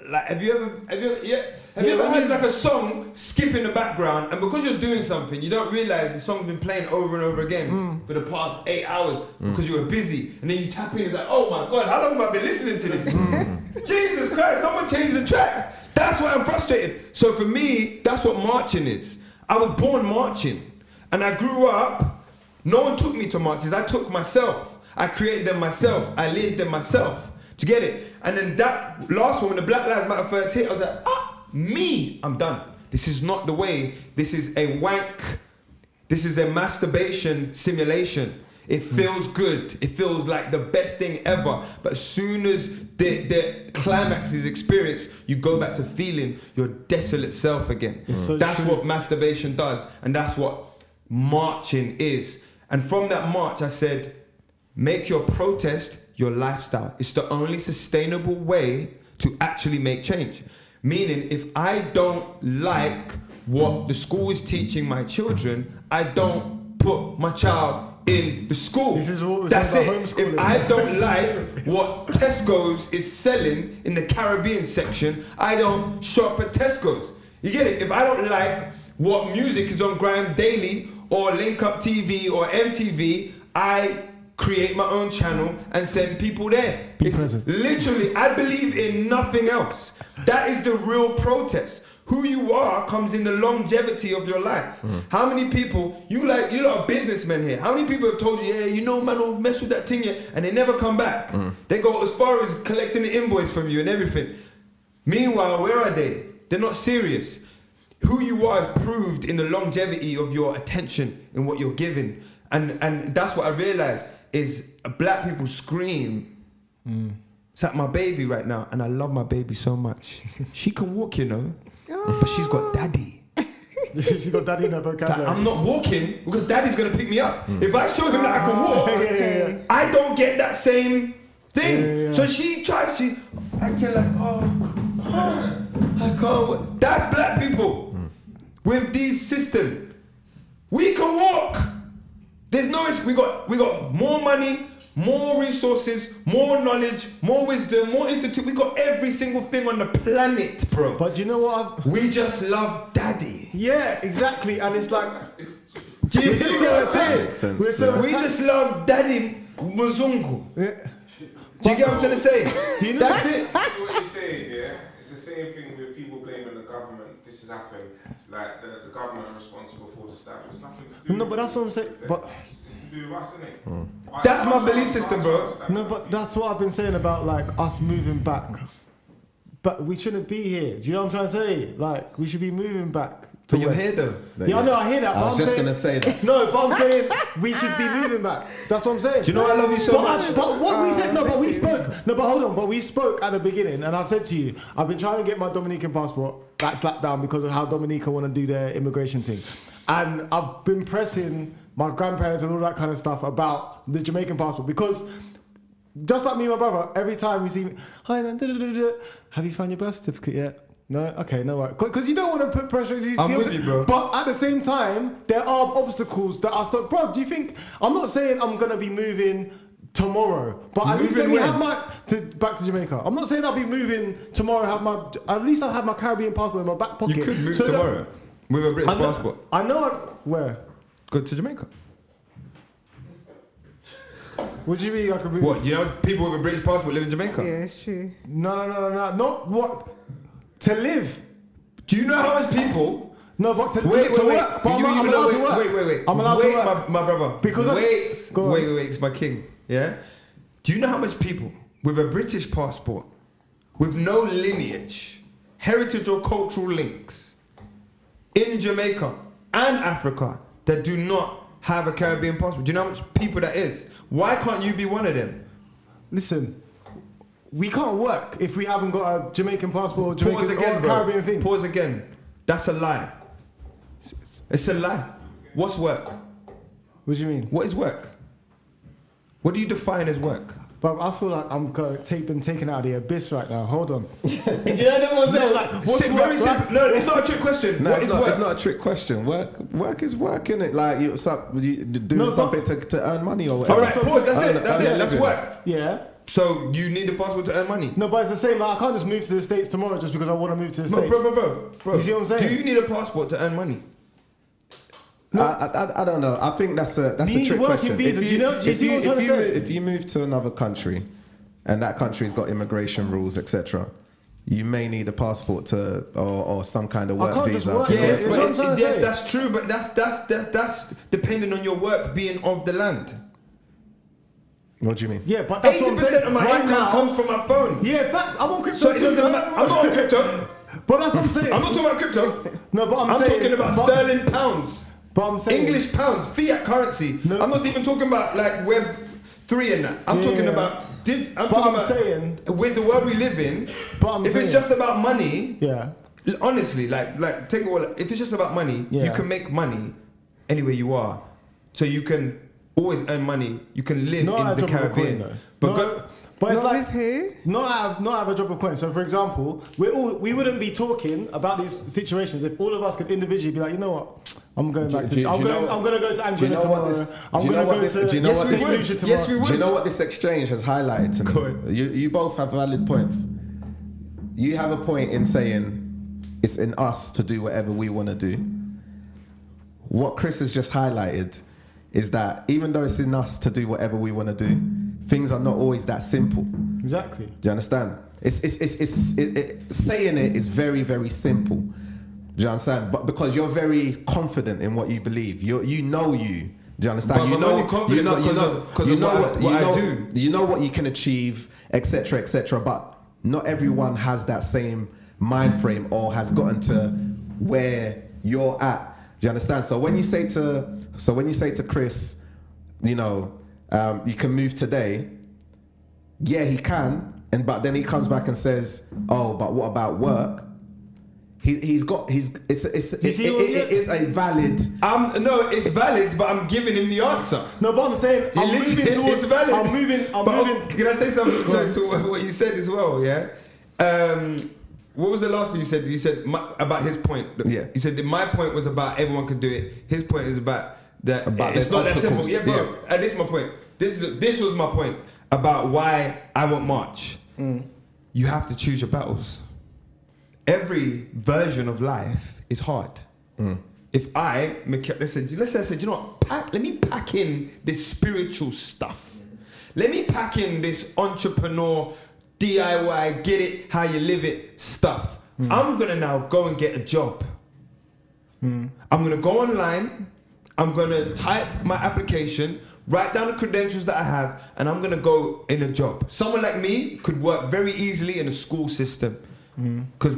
Speaker 3: like, have you ever heard like a song skip in the background, and because you're doing something, you don't realize the song's been playing over and over again for the past 8 hours because you were busy, and then you tap in, it's like, oh my God, how long have I been listening to this? Jesus Christ, someone changed the track. That's why I'm frustrated. So for me, that's what marching is. I was born marching, and I grew up, no one took me to marches, I took myself. I created them myself, I lived them myself. Do you get it? And then that last one, when the Black Lives Matter first hit, I was like, me, I'm done. This is not the way. This is a wank. This is a masturbation simulation. It feels good. It feels like the best thing ever. But as soon as the climax is experienced, you go back to feeling your desolate self again. So that's what masturbation does. And that's what marching is. And from that march, I said, make your protest your lifestyle. It's the only sustainable way to actually make change. Meaning, if I don't like what the school is teaching my children, I don't put my child in the school.
Speaker 2: This is what we're
Speaker 3: That's
Speaker 2: saying
Speaker 3: it.
Speaker 2: about homeschooling.
Speaker 3: If I don't like what Tesco's is selling in the Caribbean section, I don't shop at Tesco's. You get it? If I don't like what music is on Grime Daily or Link Up TV or MTV, I create my own channel and send people there.
Speaker 2: Be present.
Speaker 3: Literally, I believe in nothing else. That is the real protest. Who you are comes in the longevity of your life. How many people, you lot are businessmen here. How many people have told you, man, don't mess with that thing yet, and they never come back. They go as far as collecting the invoice from you and everything. Meanwhile, where are they? They're not serious. Who you are is proved in the longevity of your attention and what you're giving. And that's what I realized is Black people scream. It's like my baby right now, and I love my baby so much. She can walk, but she's got daddy.
Speaker 2: She's got daddy in her vocabulary.
Speaker 3: I'm not walking because daddy's gonna pick me up. If I show him that I can walk, I don't get that same thing. So she acting like, I can't. That's Black people with these systems. We can walk. There's no, we got more money, more resources, more knowledge, more wisdom, more institute. We got every single thing on the planet, bro.
Speaker 2: But you know what?
Speaker 3: We just love daddy.
Speaker 2: Yeah, exactly. And it's like,
Speaker 3: Do you see what I'm saying? We
Speaker 2: attached.
Speaker 3: just love daddy Muzungu.
Speaker 2: Yeah.
Speaker 3: Do you get what I'm trying to say?
Speaker 2: Do you know
Speaker 3: That's it.
Speaker 5: See what you're saying, yeah? It's the same thing with people blaming the government. This has happened. Like, the government are responsible for the stab. It's nothing to do
Speaker 2: No, but that's what I'm saying. But
Speaker 5: it's to do with us, innit?
Speaker 3: That's my belief system, bro.
Speaker 2: no, but that's what I've been saying about like us moving back. But we shouldn't be here. Do you know what I'm trying to say? Like, we should be moving back.
Speaker 3: But you're here though.
Speaker 2: Yeah, I know, I hear that.
Speaker 4: I
Speaker 2: But
Speaker 4: was
Speaker 2: I'm
Speaker 4: just
Speaker 2: saying,
Speaker 4: gonna say that.
Speaker 2: No, but I'm saying we should be moving back. That's what I'm saying.
Speaker 3: Do you know I love you so much?
Speaker 2: But what we said, but we spoke. No, but hold on. But we spoke at the beginning, and I've said to you, I've been trying to get my Dominican passport that slapped down because of how Dominica want to do their immigration thing, and I've been pressing my grandparents and all that kind of stuff about the Jamaican passport because just like me and my brother, every time we see me, hi, have you found your birth certificate yet? No? Okay, no worries. Because you don't want to put pressure.
Speaker 3: I'm with you, bro.
Speaker 2: But at the same time, there are obstacles that are stuck. Bro, do you think, I'm not saying I'm going to be moving tomorrow, but at least let me have back to Jamaica. I'm not saying I'll be moving tomorrow, at least I'll have my Caribbean passport in my back pocket.
Speaker 3: You could move tomorrow with a British passport.
Speaker 2: I know, where?
Speaker 3: Go to Jamaica.
Speaker 2: What do you mean I could move?
Speaker 3: What, you know people with a British passport live in Jamaica?
Speaker 1: Yeah, it's true.
Speaker 2: No, not what? To live.
Speaker 3: Do you know how much people?
Speaker 2: No, but to
Speaker 3: wait.
Speaker 2: work. But I'm allowed to work.
Speaker 3: Wait.
Speaker 2: I'm allowed to work.
Speaker 3: My brother.
Speaker 2: Because
Speaker 3: wait, it's my king. Yeah? Do you know how much people with a British passport, with no lineage, heritage or cultural links, in Jamaica and Africa that do not have a Caribbean passport? Do you know how much people that is? Why can't you be one of them?
Speaker 2: Listen, we can't work if we haven't got a Jamaican passport or Jamaican or Caribbean thing.
Speaker 3: Pause again. That's a lie. It's a lie. What's work?
Speaker 2: What do you mean?
Speaker 3: What is work? What do you define as work?
Speaker 2: But I feel like I'm being taken out of the abyss right now. Hold on. Do you know that one there? Like, what's work?
Speaker 3: Very simple. No, it's not a trick question.
Speaker 4: No,
Speaker 3: what is work?
Speaker 4: It's not a trick question. Work is work, innit? Like you doing something to earn money or whatever.
Speaker 3: All right, pause. That's it. That's work.
Speaker 2: Yeah.
Speaker 3: So you need a passport to earn money?
Speaker 2: No, but it's the same. Like, I can't just move to the States tomorrow just because I want to move to the States.
Speaker 3: Bro.
Speaker 2: You see what I'm saying?
Speaker 3: Do you need a passport to earn money?
Speaker 4: No. I don't know. I think that's a trick question.
Speaker 2: Visa.
Speaker 4: If you move to another country and that country's got immigration rules, etc., you may need a passport to or some kind of work visa.
Speaker 3: Yes, that's true, but that's depending on your work being of the land.
Speaker 4: What do you mean?
Speaker 2: Yeah, but that's
Speaker 3: 80% of my income comes from my phone.
Speaker 2: Yeah, facts. I'm on crypto.
Speaker 3: So it doesn't matter. I'm not on crypto.
Speaker 2: But that's what I'm saying.
Speaker 3: I'm not talking about crypto.
Speaker 2: No, but I'm
Speaker 3: talking about sterling pounds.
Speaker 2: But I'm saying
Speaker 3: English pounds, fiat currency. No. I'm not even talking about like Web 3 and that. I'm talking about.
Speaker 2: Saying
Speaker 3: with the world we live in. If it's just about money, honestly, like take all. If it's just about money, you can make money anywhere you are. So you can always earn money. You can live in the Caribbean.
Speaker 2: But it's like
Speaker 1: with who?
Speaker 2: Not have a drop of coin. So for example, we wouldn't be talking about these situations if all of us could individually be like, you know what, I'm going back to. I'm going to go to Angola tomorrow. I'm going to go to.
Speaker 3: Yes, we would.
Speaker 4: Do you know what this exchange has highlighted to me? You both have valid points. You have a point in saying it's in us to do whatever we want to do. What Chris has just highlighted is that even though it's in us to do whatever we want to do, things are not always that simple.
Speaker 2: Exactly.
Speaker 4: Do you understand? Saying it is very, very simple. Do you understand? But because you're very confident in what you believe, you know. Do you understand?
Speaker 3: But I'm only confident because of what I do.
Speaker 4: You know what you can achieve, etc., etc. But not everyone has that same mind frame or has gotten to where you're at. Do you understand? So when you say to Chris, you can move today. Yeah, he can, but then he comes back and says, "Oh, but what about work?" It is a valid.
Speaker 3: It's valid, but I'm giving him the answer.
Speaker 2: No, but I'm saying
Speaker 3: it's valid.
Speaker 2: I'm moving.
Speaker 3: Can I say something to what you said as well? Yeah. What was the last thing you said? You said about his point.
Speaker 4: Yeah.
Speaker 3: You said that my point was about everyone could do it. His point is about that. It's not that simple. Yeah, bro. Yeah. And this is my point. This was my point about why I won't march. You have to choose your battles. Every version of life is hard. If Mikel, let's say I said, you know what? Let me pack in this spiritual stuff. Let me pack in this entrepreneur, DIY, get it, how you live it stuff. I'm gonna now go and get a job. I'm gonna go online. I'm gonna type my application, write down the credentials that I have, and I'm gonna go in a job. Someone like me could work very easily in a school system. Because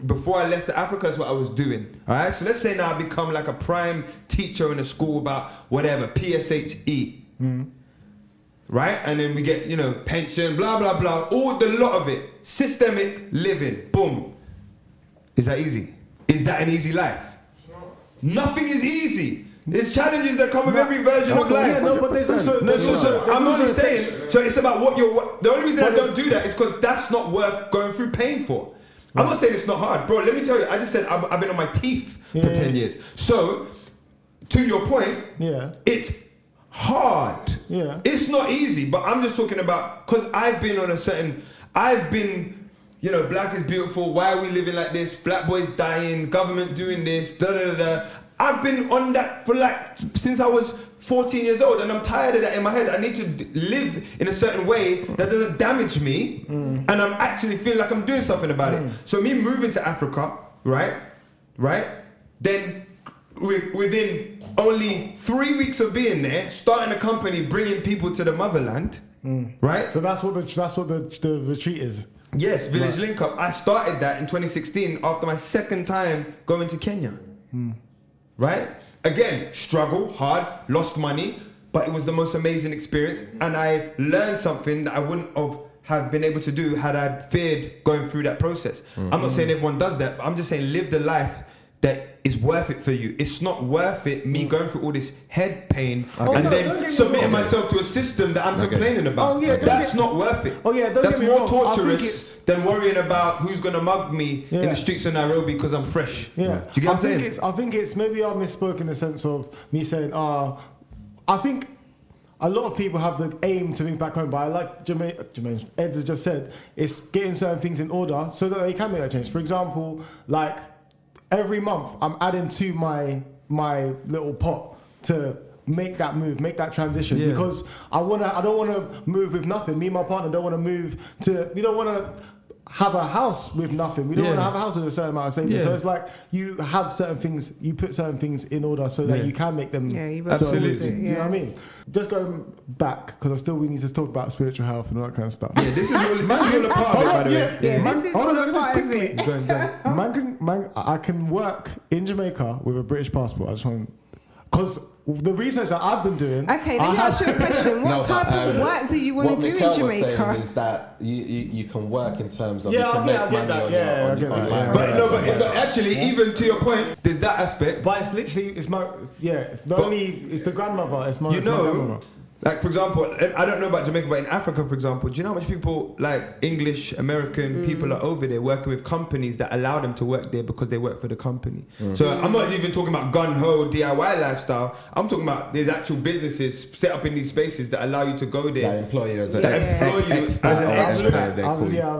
Speaker 3: before I left Africa, that's what I was doing. All right, so let's say now I become like a prime teacher in a school about whatever, PSHE. Right? And then we get, pension, blah, blah, blah, all the lot of it. Systemic living, boom. Is that easy? Is that an easy life? Nothing is easy. There's challenges that come with every version of life.
Speaker 2: Yeah, no, but there's also
Speaker 3: I'm only saying, so it's about what you're, bro, the only reason I don't do that is because that's not worth going through pain for. I'm not saying it's not hard, bro. Let me tell you, I just said I've been on my teeth for 10 years. So, to your point, it's hard.
Speaker 2: Yeah.
Speaker 3: It's not easy, but I'm just talking about, because I've been, you know, black is beautiful, why are we living like this? Black boys dying, government doing this, da da da da. I've been on that for like, since I was 14 years old, and I'm tired of that in my head. I need to live in a certain way that doesn't damage me, and I'm actually feel like I'm doing something about it. So me moving to Africa, right? Then within only 3 weeks of being there, starting a company, bringing people to the motherland, right?
Speaker 2: So that's what the retreat is.
Speaker 3: Yes, Village Link Up. I started that in 2016 after my second time going to Kenya. Right? Again, struggle, hard, lost money, but it was the most amazing experience, and I learned something that I wouldn't have been able to do had I feared going through that process. I'm not saying everyone does that, but I'm just saying live the life that is worth it for you. It's not worth it me going through all this head pain and then submitting myself to a system that I'm complaining about. That's not worth it. That's more torturous than worrying about who's gonna mug me in the streets of Nairobi because I'm fresh. Do you get what I'm saying?
Speaker 2: I think it's maybe I misspoke in the sense of me saying, I think a lot of people have the aim to move back home, but I like Jermaine Ed has just said, it's getting certain things in order so that they can make that change. For example, like every month I'm adding to my little pot to make that move, make that transition, because I don't wanna move with nothing. Me and my partner don't wanna we don't wanna have a house with nothing. We don't want to have a house with a certain amount of savings. So it's like you have certain things, you put certain things in order so that you can make them.
Speaker 3: Absolutely.
Speaker 2: You know what I mean? Just going back, because we need to talk about spiritual health and all that kind of stuff.
Speaker 3: Yeah, this is all a part of it, by the way.
Speaker 2: Hold on, just quickly. I can work in Jamaica with a British passport. I just want, because the research that I've been doing.
Speaker 1: Okay, let me ask you a question. What type of work do you want to do in Jamaica?
Speaker 4: What Mikel was saying is that you can work in terms of
Speaker 2: I
Speaker 4: get
Speaker 2: that.
Speaker 3: But actually, even to your point, there's that aspect.
Speaker 2: But it's literally, it's the grandmother. It's my grandmother.
Speaker 3: Like, for example, I don't know about Jamaica, but in Africa, for example, do you know how much people, like English, American people are over there working with companies that allow them to work there because they work for the company? So I'm not even talking about gun-ho DIY lifestyle. I'm talking about there's actual businesses set up in these spaces that allow you to go there.
Speaker 4: That employ you as an
Speaker 3: expat.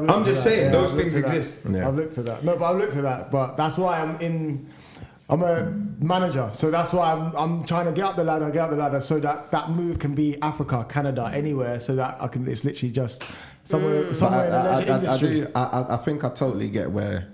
Speaker 3: I'm just saying, those things exist.
Speaker 2: I've looked at that. No, but I've looked at that. But that's why I'm a manager, so that's why I'm trying to get up the ladder so that move can be Africa, Canada, anywhere, so that I can. It's literally just somewhere in the leisure industry.
Speaker 4: I think I totally get where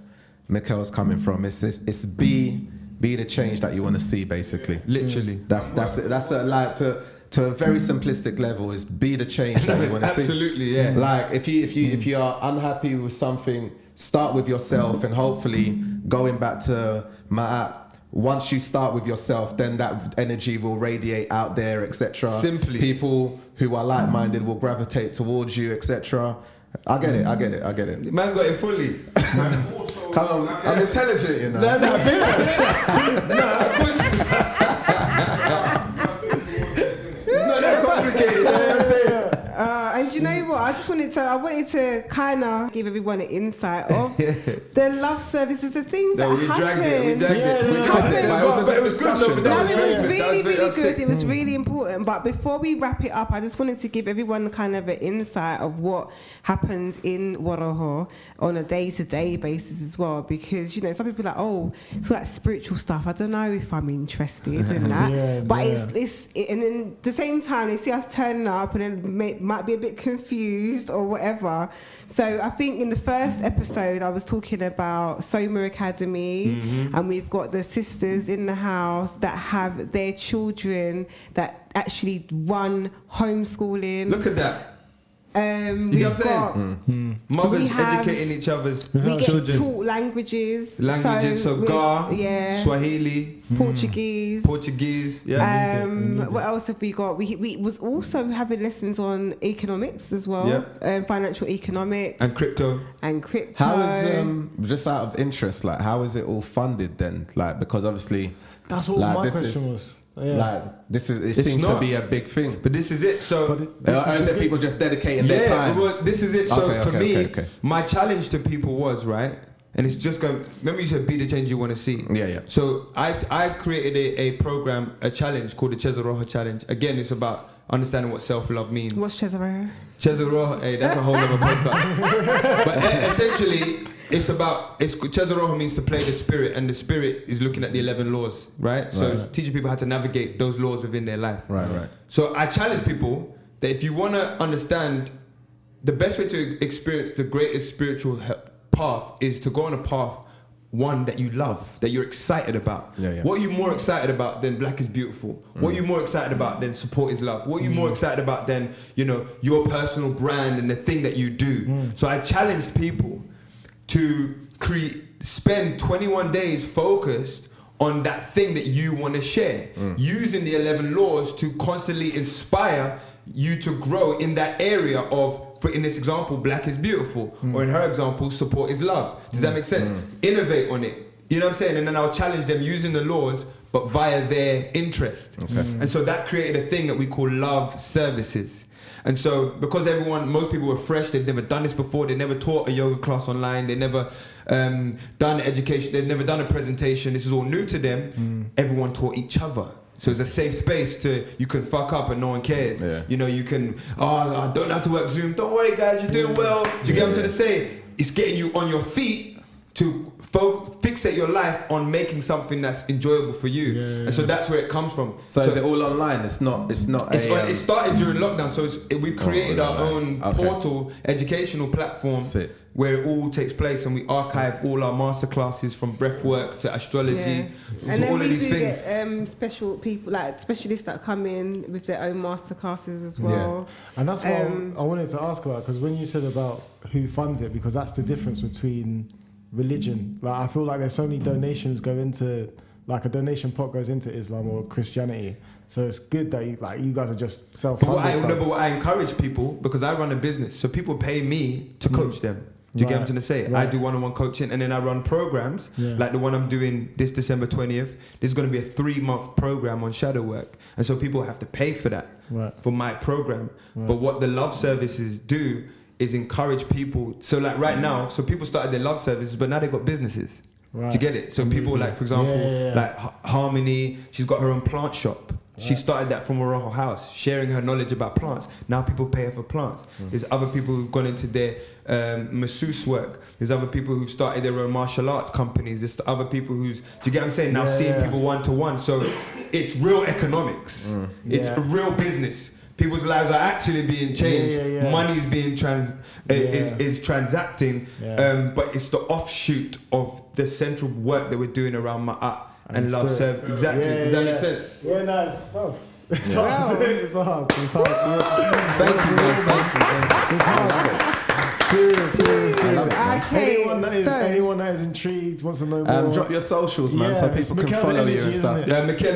Speaker 4: Mikel's coming from. It's be the change that you want to see, basically.
Speaker 3: Literally,
Speaker 4: that's it. That's like to a very simplistic level, is be the change that you want to see.
Speaker 3: Absolutely, yeah.
Speaker 4: Like if you are unhappy with something, start with yourself, and hopefully going back to Maat. Once you start with yourself, then that energy will radiate out there, etc.
Speaker 3: Simply.
Speaker 4: People who are like-minded will gravitate towards you, etc. I get it.
Speaker 3: Man got it fully.
Speaker 4: Come on, I'm intelligent, you know.
Speaker 3: It's not that complicated, you know what I'm saying?
Speaker 1: And do you know what? I wanted to kind of give everyone an insight of the love services, the things that
Speaker 3: we
Speaker 1: happen.
Speaker 3: dragged it.
Speaker 4: But it was good.
Speaker 1: It was really good. It was really important. But before we wrap it up, I just wanted to give everyone kind of an insight of what happens in WaRoho on a day-to-day basis as well. Because, you know, some people are like, oh, it's all that spiritual stuff. I don't know if I'm interested in that. But it's and then at the same time, they see us turning up and then might be a bit confused or whatever. So I think in the first episode I was talking about Soma Academy, and we've got the sisters in the house that have their children that actually run homeschooling.
Speaker 3: Look at that. You know what I'm saying? Mothers educating each other's
Speaker 1: children. We
Speaker 3: children.
Speaker 1: get taught languages.
Speaker 3: So Ga, Swahili,
Speaker 1: Portuguese. What else have we got? We was also having lessons on economics as well. Financial economics.
Speaker 3: And crypto.
Speaker 4: How is, just out of interest, like how is it all funded then? Like, because obviously...
Speaker 2: That's what my question was. Yeah.
Speaker 4: Like this is, it
Speaker 3: It's
Speaker 4: seems
Speaker 3: not.
Speaker 4: to be a big thing.
Speaker 3: But this is it. So
Speaker 4: Or is it people just dedicating their time?
Speaker 3: well, this is it. So
Speaker 4: Okay,
Speaker 3: for
Speaker 4: okay,
Speaker 3: me,
Speaker 4: okay.
Speaker 3: my challenge to people was, right, and it's just going. Remember, you said be the change you want to see.
Speaker 4: Yeah.
Speaker 3: So I created a program, a challenge called the Cesaro Challenge. Again, it's about understanding what self-love means.
Speaker 1: What's Cesaro?
Speaker 3: Cesaro, hey, that's a whole other podcast. But essentially, Cesaro means to play the spirit, and the spirit is looking at the 11 laws, right? So it's teaching people how to navigate those laws within their life.
Speaker 4: Right.
Speaker 3: So I challenge people that if you want to understand, the best way to experience the greatest spiritual path is to go on a path, one that you love, that you're excited about.
Speaker 4: Yeah.
Speaker 3: What are you more excited about than Black is Beautiful? What are you more excited about than Support is Love? What are you more excited about than, your personal brand and the thing that you do? So I challenged people to spend 21 days focused on that thing that you want to share, using the 11 laws to constantly inspire you to grow in that area of, in this example, Black is Beautiful, or in her example, Support is Love. Does that make sense? Innovate on it. You know what I'm saying? And then I'll challenge them using the laws, but via their interest.
Speaker 4: Okay.
Speaker 3: And so that created a thing that we call love services. And so because most people were fresh, they've never done this before, they never taught a yoga class online, they never done education, they've never done a presentation, this is all new to them, everyone taught each other. So it's a safe space you can fuck up and no one cares.
Speaker 4: Yeah.
Speaker 3: You can, I don't have to work Zoom. Don't worry guys, you're doing well. You get them to the say, it's getting you on your feet to fixate your life on making something that's enjoyable for you. And so that's where it comes from.
Speaker 4: So is it all online? It's not.
Speaker 3: It started during lockdown, so we created our own portal, educational platform where it all takes place, and we archive all our masterclasses from breathwork to astrology, to
Speaker 1: and then
Speaker 3: all of
Speaker 1: we
Speaker 3: these
Speaker 1: do
Speaker 3: things.
Speaker 1: get special people, like specialists that come in with their own masterclasses as well.
Speaker 2: And that's what I wanted to ask about, because when you said about who funds it, because that's the difference between religion. Like, I feel like there's so many donations go into, like a donation pot goes into Islam or Christianity. So it's good that you guys are just self-funded.
Speaker 3: But what I encourage people, because I run a business, so people pay me to coach them. Do you get what I'm trying to say?
Speaker 2: Right.
Speaker 3: I do one-on-one coaching, and then I run programs like the one I'm doing this December 20th. This is going to be a 3-month program on shadow work, and so people have to pay for that for my program. But what the love services do is encourage people. So like right now, so people started their love services, but now they got businesses. Right. Do you get it? So people like, for example, like Harmony, she's got her own plant shop. She started that from WaRoho House, sharing her knowledge about plants. Now people pay her for plants. There's other people who've gone into their masseuse work. There's other people who've started their own martial arts companies. There's other people do you get what I'm saying? Now seeing people one-to-one. So it's real economics. It's a real business. People's lives are actually being changed. Money is being is transacting, but it's the offshoot of the central work that we're doing around Maat and love serve. Exactly. Does that make sense?
Speaker 2: Yeah, no, it's hard. It's hard.
Speaker 3: Thank you, man.
Speaker 2: It's hard. Serious.
Speaker 1: Okay,
Speaker 2: Anyone that is intrigued, wants to know more.
Speaker 4: Drop your socials, man, so people can
Speaker 2: Mikel
Speaker 4: follow
Speaker 2: Energy,
Speaker 4: you and stuff.
Speaker 2: isn't it?
Speaker 3: Yeah, Mikel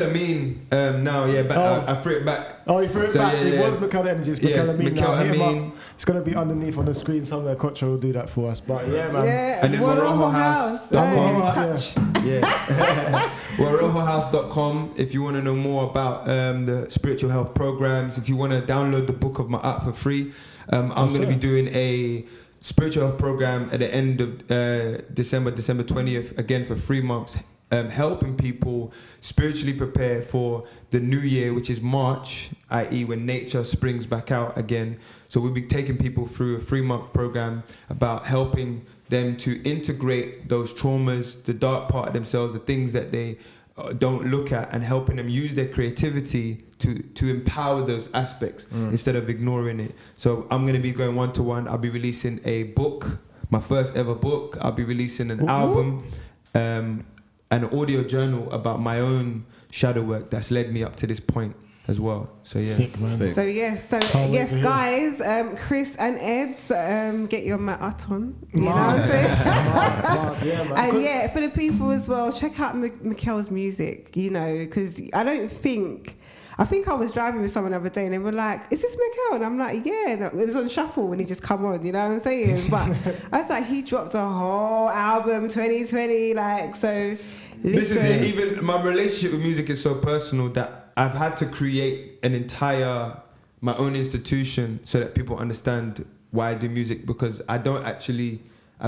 Speaker 3: now, but I threw it back.
Speaker 2: Oh, you threw it back. It was Mikel Energy. It's Mikel Amin now. Hit him up. It's going to be underneath on the screen somewhere. Kocho will do that for us. But yeah, man.
Speaker 1: Yeah,
Speaker 3: And then
Speaker 1: WaRoho House.
Speaker 3: WaRohoHouse.com if you want to know more about the spiritual health programs. If you want to download the book of Maat for free, I'm going to be doing a spiritual health program at the end of December 20th, again for 3 months, helping people spiritually prepare for the new year, which is March, i.e. when nature springs back out again. So we'll be taking people through a 3-month program about helping them to integrate those traumas, the dark part of themselves, the things that they don't look at, and helping them use their creativity to empower those aspects instead of ignoring it. So I'm going to be going one-to-one. I'll be releasing a book, my first ever book. I'll be releasing an album, an audio journal about my own shadow work that's led me up to this point as well. So yeah.
Speaker 2: Sick, man.
Speaker 4: Sick.
Speaker 1: So yes, guys, Chris and Ed's, get your Maat on. You know what I'm saying?
Speaker 2: Smart, yeah, man.
Speaker 1: And yeah, for the people as well, check out Mikel's music. You know, because I think I was driving with someone the other day and they were like, "Is this Mikel?" And I'm like, "Yeah." No, it was on shuffle when he just come on. You know what I'm saying? But I was like, he dropped a whole album 2020, like so.
Speaker 3: This is it. Even my relationship with music is so personal that I've had to create my own institution so that people understand why I do music, because I've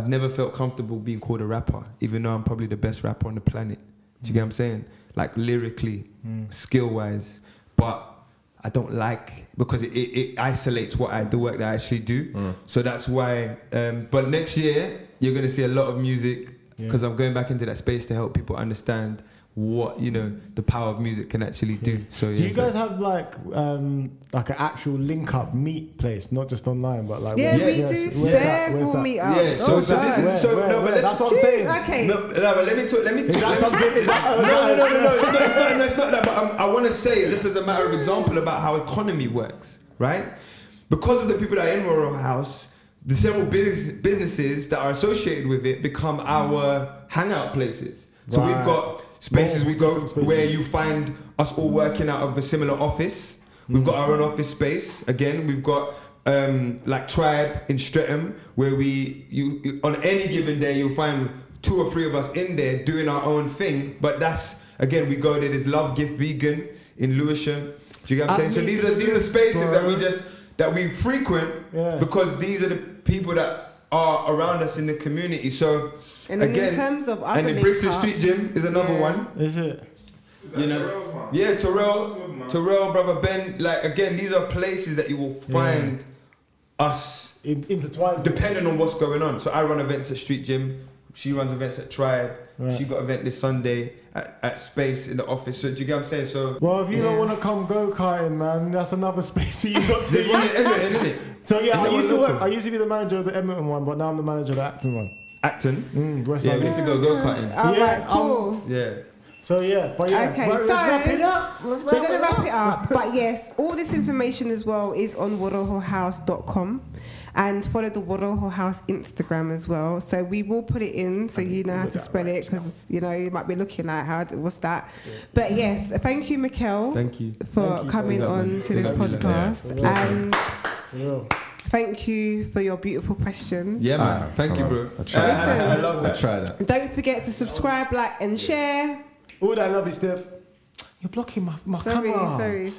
Speaker 3: never felt comfortable being called a rapper, even though I'm probably the best rapper on the planet. Do you get what I'm saying? Like lyrically, skill-wise, but I don't like, because it isolates the work that I actually do. So that's why. But next year you're gonna see a lot of music, because I'm going back into that space to help people understand what the power of music can actually do. So
Speaker 2: do you guys have like an actual link up meet place, not just online, but like
Speaker 1: we do several meetups.
Speaker 3: Yeah, so this is but
Speaker 2: that's what I'm saying.
Speaker 1: Okay.
Speaker 3: No, but let me talk.
Speaker 2: Is that something?
Speaker 3: No, it's not that. But I want to say, just as a matter of example, about how economy works, right? Because of the people that are in WaRoho House, the several businesses that are associated with it become our hangout places. So we've got spaces where you find us all working out of a similar office. We've got our own office space. Again, we've got like Tribe in Streatham, where on any given day you'll find 2 or 3 of us in there doing our own thing. But that's, again, we go there. There's Love Gift Vegan in Lewisham. Do you get what I'm saying? So these are spaces that we frequent because these are the people that are around us in the community. So
Speaker 1: and again, in terms of other
Speaker 3: and the Brixton Street Gym is another one.
Speaker 2: Is it?
Speaker 3: Terrell, brother Ben. Like, again, these are places that you will find us
Speaker 2: intertwined,
Speaker 3: depending on what's going on. So I run events at Street Gym. She runs events at Tribe. Right. She got an event this Sunday at Space in the office. So do you get what I'm saying? So
Speaker 2: well, if you don't want to come go-karting, man, that's another space for you not to
Speaker 3: use. Isn't it?
Speaker 2: So yeah, I used to be the manager of the Edmonton one, but now I'm the manager of the Acton one.
Speaker 3: Acton?
Speaker 2: West
Speaker 3: we need to go-karting.
Speaker 1: Alright, cool.
Speaker 2: So okay,
Speaker 1: let's wrap it up. We're going to wrap it up. But yes, all this information as well is on WaRohoHouse.com, and follow the WaRoho House Instagram as well. So we will put it in so you know how to spell it, because you might be looking at what's that. But yes, thank you, Mikel.
Speaker 3: Thank you
Speaker 1: for coming on to this podcast, and thank you for your beautiful questions.
Speaker 3: Yeah, man. Thank you, bro.
Speaker 4: I love that. Try that.
Speaker 1: Don't forget to subscribe, like, and share.
Speaker 2: All that lovely stuff. You're blocking my camera.
Speaker 1: Sorry.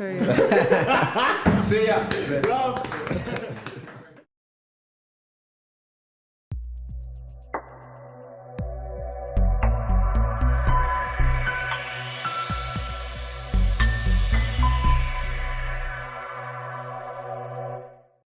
Speaker 4: See ya.
Speaker 2: Love.